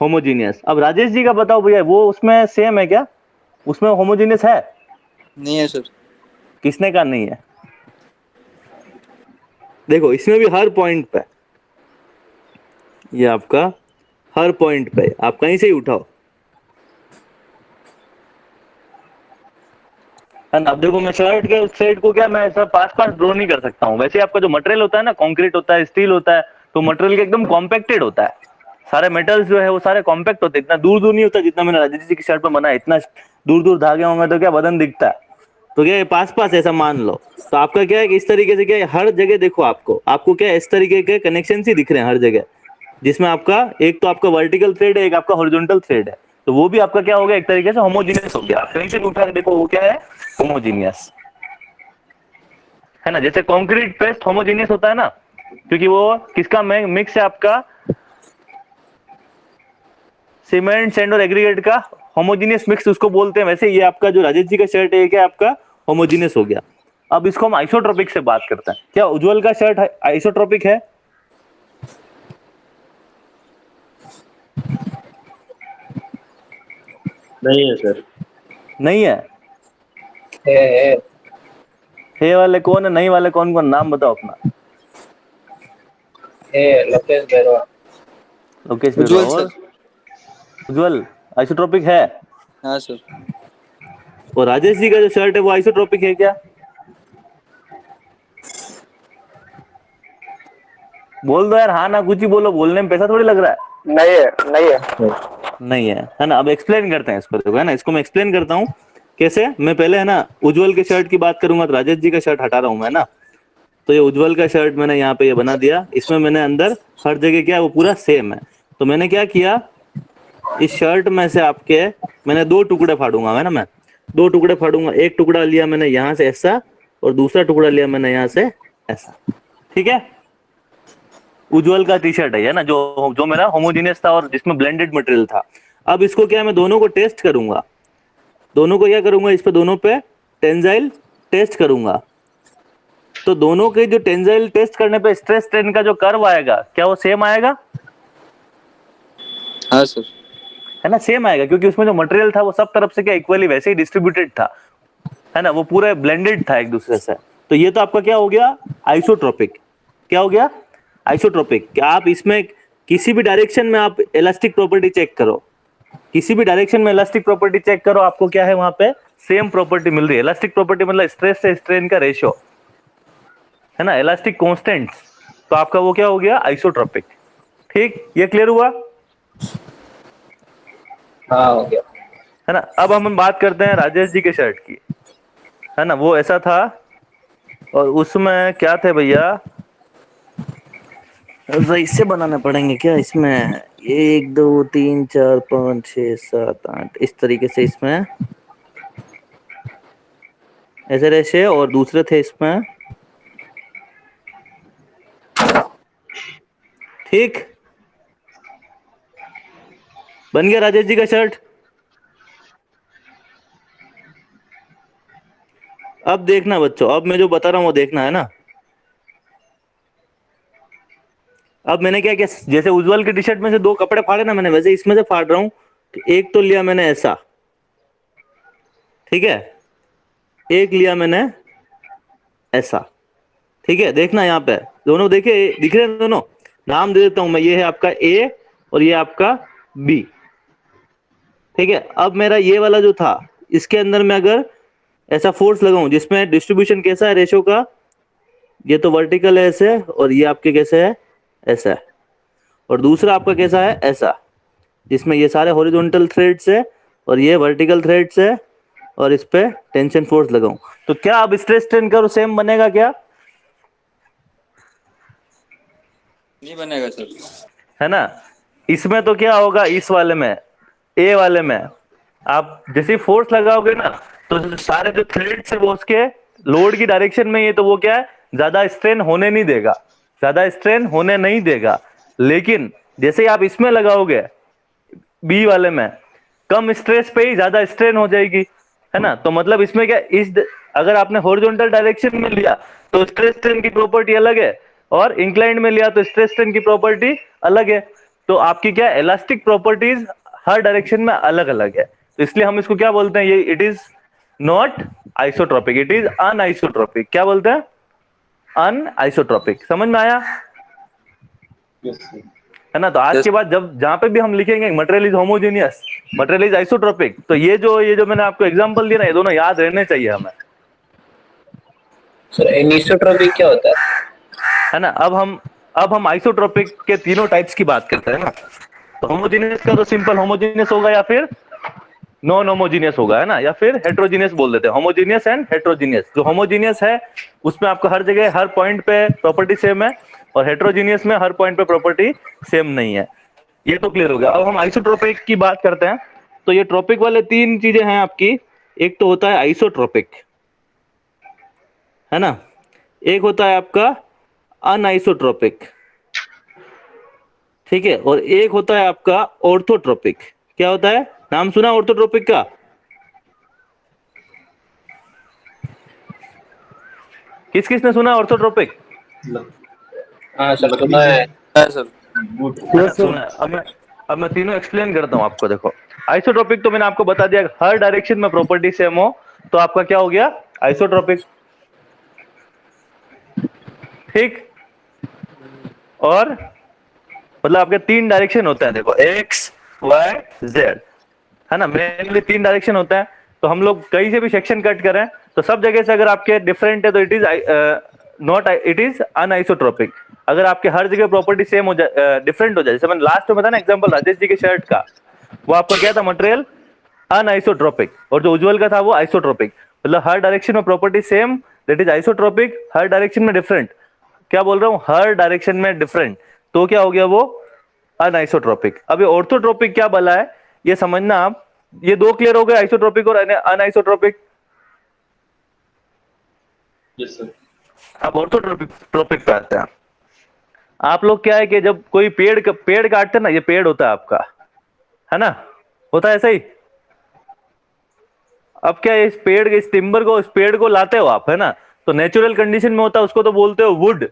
होमोजीनियस। अब राजेश जी का बताओ भैया, वो उसमें सेम है क्या, उसमें होमोजीनियस है? नहीं है सर। किसने कहा नहीं है? देखो, इसमें भी हर पॉइंट पे, ये आपका हर पॉइंट पे आप कहीं से ही उठाओ, है ना। अब देखो, मैं शर्ट के उस साइड को क्या मैं ऐसा पास पास ड्रॉ नहीं कर सकता हूँ। वैसे आपका जो मटेरियल होता है ना, कंक्रीट होता है, स्टील होता है, तो मटेरियल एकदम कॉम्पैक्टेड होता है। सारे मेटल्स जो है वो सारे कॉम्पैक्ट होते हैं, इतना दूर दूर नहीं होता जितना मैंने राजेश जी की शर्ट पर बनाया। इतना दूर दूर धागे होंगे तो क्या बदन दिखता है, तो क्या पास पास ऐसा मान लो। तो आपका क्या है कि इस तरीके से क्या है, हर जगह देखो, आपको क्या है, इस तरीके के कनेक्शन ही दिख रहे हैं हर जगह, जिसमें आपका एक तो आपका वर्टिकल थ्रेड है, एक आपका हॉरिजॉन्टल थ्रेड है। तो वो भी आपका क्या हो गया, एक तरीके से होमोजीनियस हो गया। आप कहीं से भी उठा के देखो वो क्या है, होमोजीनियस, है ना। जैसे कंक्रीट पेस्ट होमोजीनियस होता है ना, क्योंकि वो किसका मिक्स है, आपका सीमेंट सैंड और एग्रीगेट का होमोजीनियस मिक्स उसको बोलते हैं। वैसे ये आपका जो राजेश जी का शर्ट है, क्या आपका होमोजीनियस हो गया। अब इसको हम आइसोट्रोपिक से बात करते हैं। क्या उज्जवल का शर्ट आइसोट्रोपिक है? नहीं है सर। नहीं है? है हे वाले कौन है, नहीं वाले कौन कौन, नाम बताओ अपना। लोकेश बैरवा। लोकेश उज्ज्वल बिरवा और सर। उज्ज्वल आइसोट्रोपिक है। हाँ सर। और राजेश जी का जो शर्ट है वो आइसोट्रोपिक है क्या? बोल दो यार, हाँ ना कुछ ही बोलो, बोलने में पैसा थोड़ी लग रहा है। नहीं है, नहीं है। नहीं है ना? अब एक्सप्लेन करते हैं इसको, देखो है ना, इसको मैं एक्सप्लेन करता हूँ कैसे। मैं पहले है ना उज्ज्वल के शर्ट की बात करूंगा, तो राजेश जी का शर्ट हटा रहा हूँ मैं ना। तो ये उज्ज्वल का शर्ट मैंने यहाँ पे ये बना दिया, इसमें मैंने अंदर हर जगह क्या है वो पूरा सेम है। तो मैंने क्या किया, इस शर्ट में से आपके मैंने दो टुकड़े फाड़ूंगा, है ना, मैं दो टुकड़े फाड़ूंगा। एक टुकड़ा लिया मैंने यहाँ से ऐसा, और दूसरा टुकड़ा लिया मैंने यहाँ से ऐसा, ठीक है। उज्ज्वल का टी शर्ट है ना, जो जो मेरा होमोजीनियस था और जिसमें ब्लेंडेड मटेरियल था। अब इसको क्या है, मैं दोनों को टेस्ट करूंगा, दोनों को क्या करूंगा, इस पे दोनों पे टेंजाइल टेस्ट करूंगा। तो दोनों के जो टेंजाइल टेस्ट करने पे स्ट्रेस स्ट्रेन का जो कर्व आएगा, क्या वो सेम आएगा? हाँ सर। है ना, सेम आएगा, क्योंकि उसमें जो मटेरियल था वो सब तरफ से क्या इक्वली वैसे ही डिस्ट्रीब्यूटेड था, है ना, वो पूरा ब्लेंडेड था एक दूसरे से। तो ये तो आपका क्या हो गया, आइसोट्रोपिक। क्या हो गया, आइसोट्रोपिक। क्या आप इसमें किसी भी डायरेक्शन में आप इलास्टिक प्रॉपर्टी चेक करो, किसी भी डायरेक्शन में इलास्टिक प्रॉपर्टी चेक करो, आपको क्या है वहां पे सेम प्रॉपर्टी मिल रही है। इलास्टिक प्रॉपर्टी मतलब स्ट्रेस से स्ट्रेन का रेशियो, है ना, इलास्टिक कांस्टेंट। तो आपका वो क्या हो गया, आइसोट्रोपिक। ठीक, ये क्लियर हुआ? हाँ हो गया। है ना। अब हम बात करते हैं राजेश जी के शर्ट की, है ना, वो ऐसा था और उसमें क्या थे भैया, इससे बनाने पड़ेंगे क्या इसमें, 1 2 3 4 5 6 7 8 इस तरीके से इसमें ऐसे रेशे, और दूसरे थे इसमें, ठीक। बन गया राजेश जी का शर्ट। अब देखना बच्चों, अब मैं जो बता रहा हूं वो देखना, है ना। अब मैंने क्या किया, जैसे उज्जवल के टी शर्ट में से दो कपड़े फाड़े ना मैंने, वैसे इसमें से फाड़ रहा हूं। तो एक तो लिया मैंने ऐसा, ठीक है, एक लिया मैंने ऐसा, ठीक है। देखना यहाँ पे दोनों देखे, दिख रहे हैं दोनों, नाम दे देता हूं मैं, ये है आपका ए और ये आपका बी, ठीक है। अब मेरा ये वाला जो था, इसके अंदर मैं अगर ऐसा फोर्स लगाऊं जिसमें डिस्ट्रीब्यूशन कैसा है रेशो का, ये तो वर्टिकल है ऐसे, और ये आपके कैसे है, ऐसा है, और दूसरा आपका कैसा है, ऐसा, जिसमें ये सारे हॉरिजॉन्टल थ्रेड्स है और ये वर्टिकल थ्रेड्स है, और इस पे टेंशन फोर्स लगाऊं, तो क्या अब स्ट्रेस स्ट्रेन कर्व सेम बनेगा क्या? नहीं बनेगा सर। है ना। इसमें तो क्या होगा, इस वाले में, ए वाले में आप जैसे फोर्स लगाओगे ना, तो सारे जो थ्रेड्स है वो उसके लोड की डायरेक्शन में, ये तो वो क्या है, ज्यादा स्ट्रेन होने नहीं देगा, ज्यादा स्ट्रेन होने नहीं देगा। लेकिन जैसे ही आप इसमें लगाओगे, बी वाले में, कम स्ट्रेस पे ही ज्यादा स्ट्रेन हो जाएगी, है ना। तो मतलब इसमें क्या, अगर आपने हॉरिजॉन्टल डायरेक्शन में लिया तो स्ट्रेस स्ट्रेन की प्रॉपर्टी अलग है, और इंक्लाइंड में लिया तो स्ट्रेस स्ट्रेन की प्रॉपर्टी अलग है। तो आपकी क्या इलास्टिक प्रॉपर्टीज हर डायरेक्शन में अलग अलग है, तो इसलिए हम इसको क्या बोलते हैं, ये it is not isotropic, it is anisotropic. क्या बोलते हैं, अनआइसोट्रोपिक। समझ में आया? Yes sir. है ना। तो आज के बाद जब जहां पे भी हम लिखेंगे material is homogeneous, material is isotropic, तो ये जो मैंने आपको एग्जांपल दिया ना, ये दोनों याद रहने चाहिए हमें। सर एनिसोट्रोपिक क्या होता है ना। अब हम आइसोट्रोपिक के तीनों टाइप्स की बात करते हैं ना। तो होमोजेनियस का तो सिंपल होमोजेनियस होगा, या फिर नॉन होमोजीनियस होगा, है ना, या फिर हेट्रोजीनियस बोल देते हैं, होमोजीनियस एंड हेट्रोजीनियस। जो होमोजीनियस है उसमें आपको हर जगह हर पॉइंट पे प्रॉपर्टी सेम है, और हेट्रोजीनियस में हर पॉइंट पे प्रॉपर्टी सेम नहीं है। ये तो क्लियर हो गया। अब हम आइसोट्रोपिक की बात करते हैं। तो ये ट्रोपिक वाले तीन चीजें हैं आपकी, एक तो होता है आइसोट्रोपिक, है ना, एक होता है आपका अनआइसोट्रोपिक, ठीक है, और एक होता है आपका ऑर्थोट्रोपिक। क्या होता है, नाम सुना ऑर्थोट्रोपिक का? किस किस ने सुना ऑर्थोट्रोपिक? है? हाँ सर सुना है। हाँ सर। गुड। सुना है। अब मैं तीनों एक्सप्लेन करता हूं आपको। देखो, आइसोट्रोपिक तो मैंने आपको बता दिया, हर डायरेक्शन में प्रॉपर्टी सेम हो तो आपका क्या हो गया, आइसोट्रोपिक। ठीक, और मतलब आपके 3 डायरेक्शन होते हैं, देखो एक्स वाई जेड, है ना, मेनली 3 डायरेक्शन होता है। तो हम लोग कहीं से भी सेक्शन कट करें तो सब जगह से अगर आपके डिफरेंट है तो it is not, it is anisotropic. अगर आपके हर जगह प्रॉपर्टी सेम हो जाए, डिफरेंट हो जाए, जैसे मैंने लास्ट में बताया ना एग्जांपल राजेश जी के शर्ट का, वो आपका क्या था मटेरियल, अनआइसोट्रोपिक, और जो उज्जवल का था वो आइसोट्रोपिक। मतलब हर डायरेक्शन में property same, that is isotropic, her direction में डिफरेंट, क्या बोल रहा हूँ, हर डायरेक्शन में डिफरेंट, तो क्या हो गया वो अनआइसोट्रोपिक। अब ये ऑर्थोट्रोपिक क्या बला है ये समझना आप, ये 2 क्लियर हो गए, आइसोट्रोपिक और अनआइसोट्रोपिक। Yes sir. अब ऑर्थोट्रोपिक पे आते हैं। आप लोग क्या है कि जब कोई पेड़ काटते हैं ना, ये पेड़ होता है आपका, है ना, होता है ऐसा ही। अब क्या है, इस पेड़ के, इस टिम्बर को, इस पेड़ को लाते हो आप, है ना, तो नेचुरल कंडीशन में होता है, उसको तो बोलते हो वुड,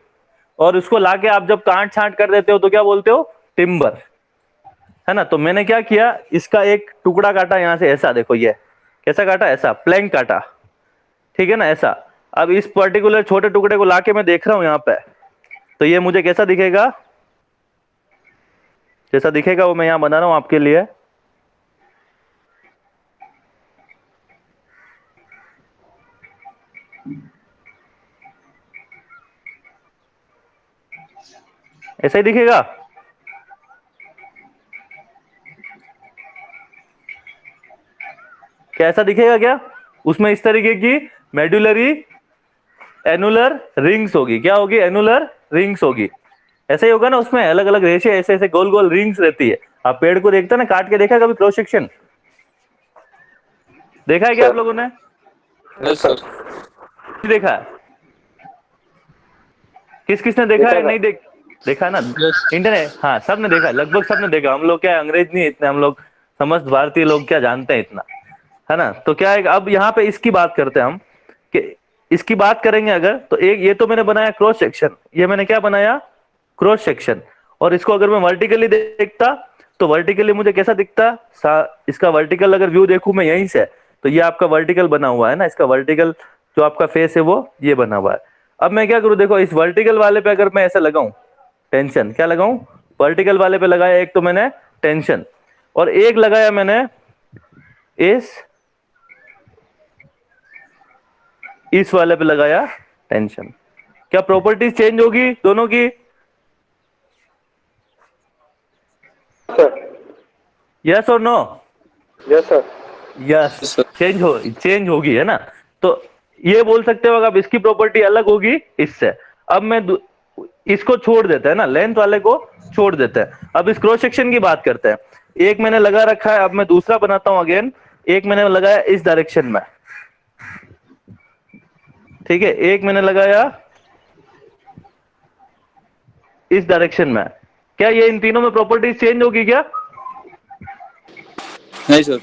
और उसको लाके आप जब काट छांट कर देते हो तो क्या बोलते हो, टिम्बर, है ना। तो मैंने क्या किया, इसका एक टुकड़ा काटा यहां से, ऐसा देखो, ये कैसा काटा, ऐसा प्लैंक काटा, ठीक है ना, ऐसा। अब इस पर्टिकुलर छोटे टुकड़े को लाके मैं देख रहा हूं यहाँ पे, तो ये मुझे कैसा दिखेगा, जैसा दिखेगा वो मैं यहां बना रहा हूं आपके लिए। ऐसा ही दिखेगा, क्या ऐसा दिखेगा क्या, उसमें इस तरीके की मेडुलरी एनुलर रिंग्स होगी, क्या होगी, एनुलर रिंग्स होगी, ऐसे ही होगा ना, उसमें अलग अलग रेशे ऐसे ऐसे गोल गोल रिंग्स रहती है। आप पेड़ को देखते हैं ना, काट के देखा कभी क्रॉस सेक्शन, देखा है क्या आप लोगों ने, यस सर। देखा है, किस किसने देखा है, नहीं देखा है ना, इंटरनेट, हाँ सबने देखा, लगभग सबने देखा। हम लोग क्या अंग्रेज नहीं इतने, हम लोग समस्त भारतीय लोग क्या जानते हैं इतना, है ना। तो क्या है, अब यहाँ पे इसकी बात करते हैं हम, कि इसकी बात करेंगे अगर, तो एक ये तो मैंने बनाया क्रॉस सेक्शन, ये मैंने क्या बनाया, क्रॉस सेक्शन, और इसको अगर मैं वर्टिकली देखता तो वर्टिकली मुझे कैसा दिखता, इसका वर्टिकल अगर व्यू देखूं मैं यहीं से, तो ये आपका वर्टिकल बना हुआ है ना, इसका वर्टिकल जो आपका फेस है वो ये बना हुआ है। अब मैं क्या करूं, देखो इस वर्टिकल वाले पे अगर मैं ऐसा लगाऊं टेंशन, क्या लगाऊं, वर्टिकल वाले पे लगाया एक तो मैंने टेंशन, और एक लगाया मैंने इस वाले पे लगाया टेंशन, क्या प्रॉपर्टीज चेंज होगी दोनों की, यस और no, yes sir. Yes, change होगी, है ना। तो ये बोल सकते हो अब इसकी प्रॉपर्टी अलग होगी इससे। अब मैं इसको छोड़ देते हैं ना, लेंथ वाले को छोड़ देते हैं, अब इस क्रॉस सेक्शन की बात करते हैं। एक मैंने लगा रखा है, अब मैं दूसरा बनाता हूं अगेन, एक मैंने लगाया इस डायरेक्शन में, ठीक है, एक मैंने लगाया इस डायरेक्शन में, क्या ये इन तीनों में प्रॉपर्टीज चेंज होगी क्या, नहीं सर।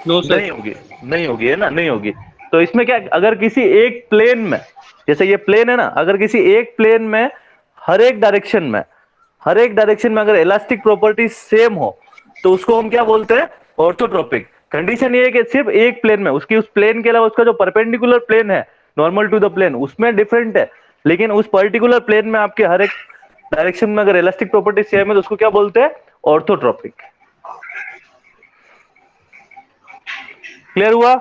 No sir. नहीं होगी, है ना, नहीं होगी। तो इसमें क्या, अगर किसी एक प्लेन में, जैसे ये प्लेन है ना, अगर किसी एक प्लेन में हर एक डायरेक्शन में अगर इलास्टिक प्रॉपर्टी सेम हो तो उसको हम क्या बोलते हैं, ऑर्थोट्रोपिक। कंडीशन ये है कि सिर्फ एक प्लेन में, उसकी उस प्लेन के अलावा उसका जो परपेंडिकुलर प्लेन है नॉर्मल टू द प्लेन उसमें डिफरेंट है, लेकिन उस पर्टिकुलर प्लेन में आपके हर एक डायरेक्शन में अगर इलास्टिक प्रॉपर्टी सेम है तो उसको क्या बोलते हैं, ऑर्थोट्रोपिक। क्लियर हुआ,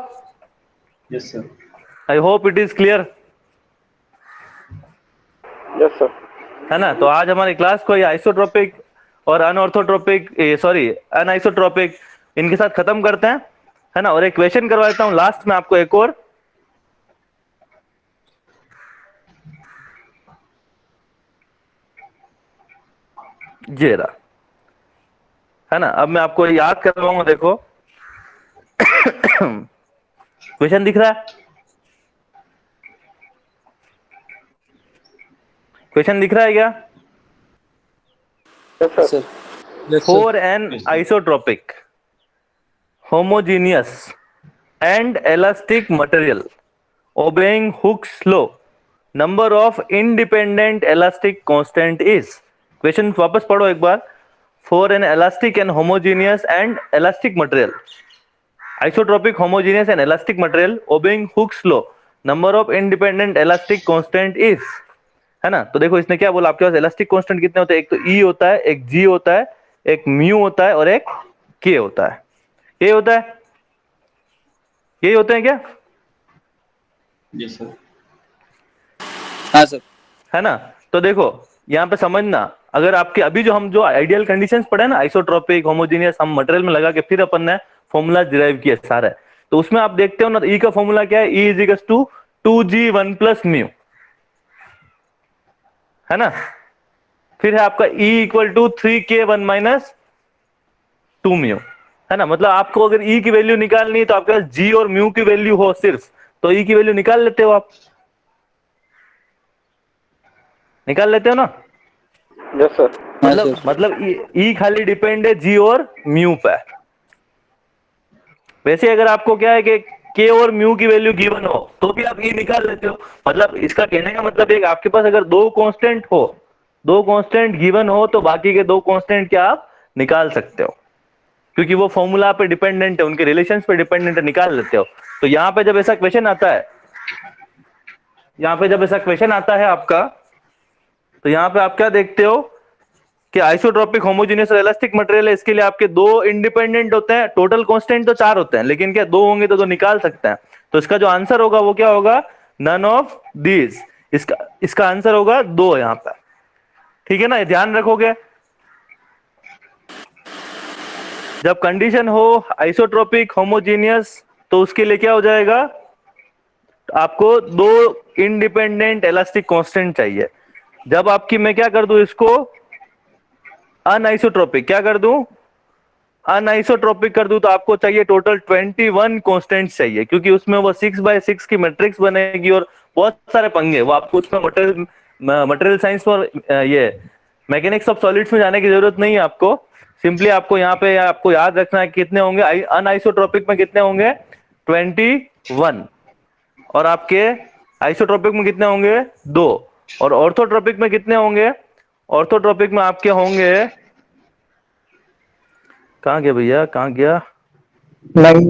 yes sir. I hope it is clear, yes sir. है ना। तो आज हमारी क्लास को ये आइसोट्रोपिक और अनऑर्थोट्रोपिक, सॉरी अनआइसोट्रोपिक, इनके साथ खत्म करते हैं, है ना। और एक क्वेश्चन करवा देता हूं लास्ट में आपको एक और, ये रहा, है ना। अब मैं आपको याद करवाऊंगा, देखो क्वेश्चन दिख रहा है, क्वेश्चन दिख रहा है क्या, sir. for an isotropic, homogeneous and elastic material obeying Hooke's law, number of independent elastic constant is, question वापस पढ़ो एक बार, for an elastic and homogeneous and elastic material. Isotropic, homogeneous and elastic material obeying Hooke's law. Number of independent elastic constant is, है ना। तो देखो इसने क्या बोला, आपके पास इलास्टिक कांस्टेंट कितने होते हैं, एक तो E होता है, एक G होता है, एक म्यू होता है और एक K होता है। ये होता है, यही होते हैं क्या? Yes sir. हाँ सर। है ना। तो देखो यहाँ पे समझना, अगर आपके अभी जो हम जो आइडियल कंडीशंस पढ़े ना, आइसोट्रोपिक, होमोजेनियस, हम मटेरियल में लगा के फिर अपन ने फॉर्मूला डिराइव किया सारे, तो उसमें आप देखते हो ना, E का फॉर्मूला क्या है, E is to 2G1 plus mu, है ना। फिर है आपका E equal to 3K1 minus 2 mu, है ना। मतलब आपको अगर E की वैल्यू निकालनी है तो आपके पास G और म्यू की वैल्यू हो सिर्फ, तो E की वैल्यू निकाल लेते हो, आप निकाल लेते हो ना। Yes sir. मतलब E खाली डिपेंड है G और म्यू पे। वैसे अगर आपको क्या है कि K और म्यू की वैल्यू गिवन हो तो भी आप E निकाल लेते हो। मतलब इसका कहने का मतलब है कि आपके पास अगर दो कांस्टेंट हो, दो कांस्टेंट गिवन हो, तो बाकी के दो कांस्टेंट क्या आप निकाल सकते हो, क्योंकि वो फॉर्मूला पे डिपेंडेंट है, उनके रिलेशंस पे डिपेंडेंट है, निकाल लेते हो। तो यहाँ पे जब ऐसा क्वेश्चन आता है, यहाँ पे जब ऐसा क्वेश्चन आता है आपका, तो यहाँ पे आप क्या देखते हो कि आइसोट्रोपिक, होमोजेनियस और इलास्टिक मटेरियल है, इसके लिए आपके दो इंडिपेंडेंट होते हैं, टोटल कांस्टेंट तो 4 होते हैं, लेकिन क्या दो होंगे तो निकाल सकते हैं। तो इसका जो आंसर होगा वो क्या होगा, नन ऑफ दीज। इसका आंसर होगा 2 यहाँ पे, ठीक है ना, ये ध्यान रखोगे। जब कंडीशन हो आइसोट्रोपिक, होमोजेनियस, तो उसके लिए क्या हो जाएगा, आपको दो इंडिपेंडेंट इलास्टिक कांस्टेंट चाहिए। जब आपकी मैं क्या कर दूं, इसको अनआइसोट्रोपिक, क्या कर दूं, अनआइसोट्रोपिक कर दूं, तो आपको चाहिए टोटल 21 कांस्टेंट्स चाहिए, क्योंकि उसमें वो 6x6 की मैट्रिक्स बनेगी और बहुत सारे पंगे, वो आपको उसमें मटेरियल साइंस और ये मैकेनिक्स ऑफ सॉलिड्स में जाने की जरूरत नहीं है आपको। सिंपली आपको यहाँ पे आपको याद रखना है कितने होंगे अनआइसोट्रोपिक में, कितने होंगे 21, और आपके आइसोट्रोपिक में कितने होंगे 2, और ऑर्थोट्रोपिक में कितने होंगे, ऑर्थोट्रोपिक में आपके होंगे, कहाँ गया भैया, कहाँ गया, 9।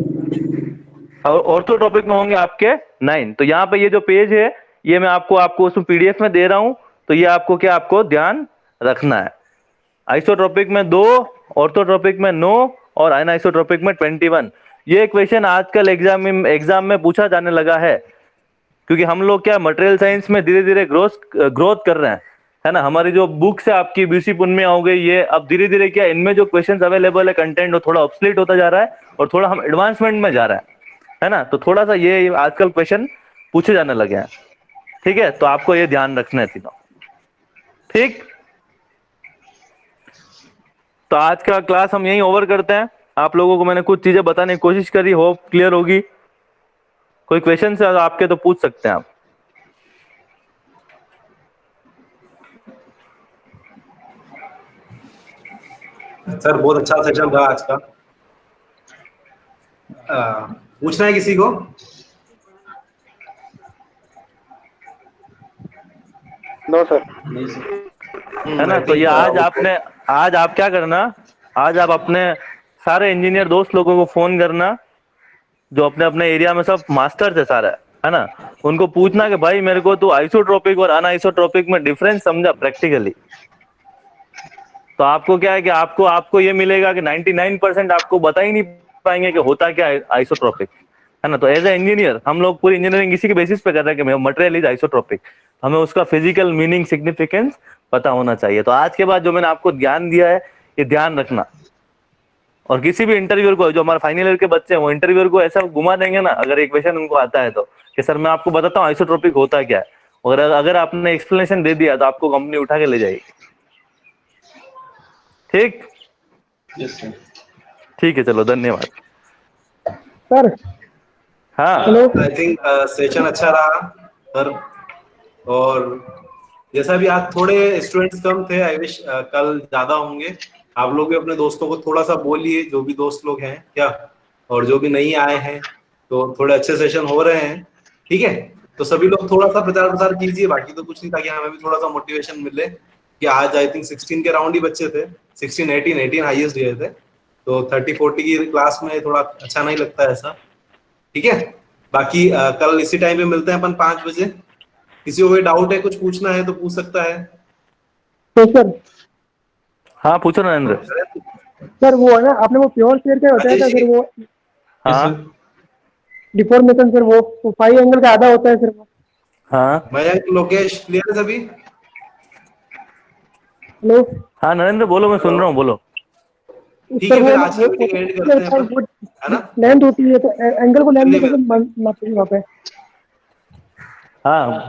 और ऑर्थोट्रोपिक में होंगे आपके 9। तो यहाँ पे ये जो पेज है, ये मैं आपको उसमें पीडीएफ में दे रहा हूं, तो ये आपको क्या, आपको ध्यान रखना है। आइसोट्रोपिक में 2, ऑर्थोट्रोपिक में 9 और अनआइसोट्रोपिक में 21। ये क्वेश्चन आजकल एग्जाम में पूछा जाने लगा है, क्योंकि हम लोग क्या मटेरियल साइंस में धीरे धीरे ग्रोथ कर रहे हैं, है ना। हमारी जो बुक्स है आपकी बीसी पुनमे हो गई, ये अब धीरे धीरे क्या इनमें जो क्वेश्चंस अवेलेबल है, कंटेंट, वो थोड़ा ऑब्सोलीट होता जा रहा है और थोड़ा हम एडवांसमेंट में जा रहे हैं, है ना। तो थोड़ा सा ये आजकल क्वेश्चन पूछे जाने लगे हैं, ठीक है। तो आपको ये ध्यान रखना है तीनों, ठीक। तो आज का क्लास हम यहीं ओवर करते हैं। आप लोगों को मैंने कुछ चीजें बताने की कोशिश करी, होप क्लियर होगी। कोई क्वेश्चन है आपके तो पूछ सकते हैं आप। सर बहुत अच्छा सेशन रहा आज का। पूछना है किसी को? No sir. है ना। तो ये आज आप क्या करना, आज आप अपने सारे इंजीनियर दोस्त लोगों को फोन करना, जो अपने अपने एरिया में सब मास्टर्स है सारे, है ना, उनको पूछना कि भाई मेरे को तो आइसोट्रोपिक और अनआइसोट्रोपिक में डिफरेंस समझा प्रैक्टिकली। तो आपको क्या है कि आपको ये मिलेगा कि 99% आपको बता ही नहीं पाएंगे कि होता क्या है आइसोट्रोपिक, है ना। तो एज ए इंजीनियर हम लोग पूरी इंजीनियरिंग इसी के बेसिस पे कर रहे हैं कि मटेरियल इज आइसोट्रोपिक, हमें उसका फिजिकल मीनिंग, सिग्निफिकेंस पता होना चाहिए। तो आज के बाद जो मैंने आपको ज्ञान दिया है, ये ध्यान रखना, और किसी भी इंटरव्यूअर को, जो हमारे फाइनल ईयर के बच्चे हैं, वो इंटरव्यूअर को ऐसा घुमा देंगे ना, अगर एक क्वेश्चन उनको आता है तो, कि सर मैं आपको बताता हूँ आइसोट्रोपिक होता क्या है, और अगर आपने एक्सप्लेनेशन दे दिया तो आपको कंपनी उठा के ले जाएगी, ठीक। Yes sir. ठीक है, चलो धन्यवाद सर। हाँ आई थिंक सेशन अच्छा रहा सर, और जैसा भी आज थोड़े स्टूडेंट्स कम थे, आई विश कल ज्यादा होंगे। आप लोग भी अपने दोस्तों को थोड़ा सा बोलिए, जो भी दोस्त लोग हैं क्या, और जो भी नहीं आए हैं, तो थोड़े अच्छे सेशन हो रहे हैं, ठीक है। तो सभी लोग थोड़ा सा प्रचार प्रसार कीजिए, बाकी तो कुछ नहीं, ताकि हमें भी थोड़ा सा मोटिवेशन मिले, कि आज आई थिंक 16 के राउंड ही बच्चे थे, 16 18 हाईएस्ट गए थे, तो 30-40 की क्लास में थोड़ा अच्छा नहीं लगता है ऐसा। ठीक है, बाकी कल इसी टाइम पे मिलते हैं अपन 5 बजे। किसी को कोई डाउट है, कुछ पूछना है तो पूछ सकता है। तो सर हाँ पूछो नरेंद्र। सर वो है ना, आपने वो प्योर शेयर क्या बताया था सर, वो हाँ डिफॉर्मेशन सर, वो 5 एंगल का आधा होता है सर वो। हाँ मयंक, लोकेश, क्लियर है सभी? हेलो हाँ नरेंद्र बोलो, मैं सुन रहा हूँ, बोलो। ठीक है, फिर आज की मीटिंग एंड करते हैं अपन, है ना? लेंथ होती है तो एंगल को लेंथ में कैसे मापते हैं वहाँ पे? हाँ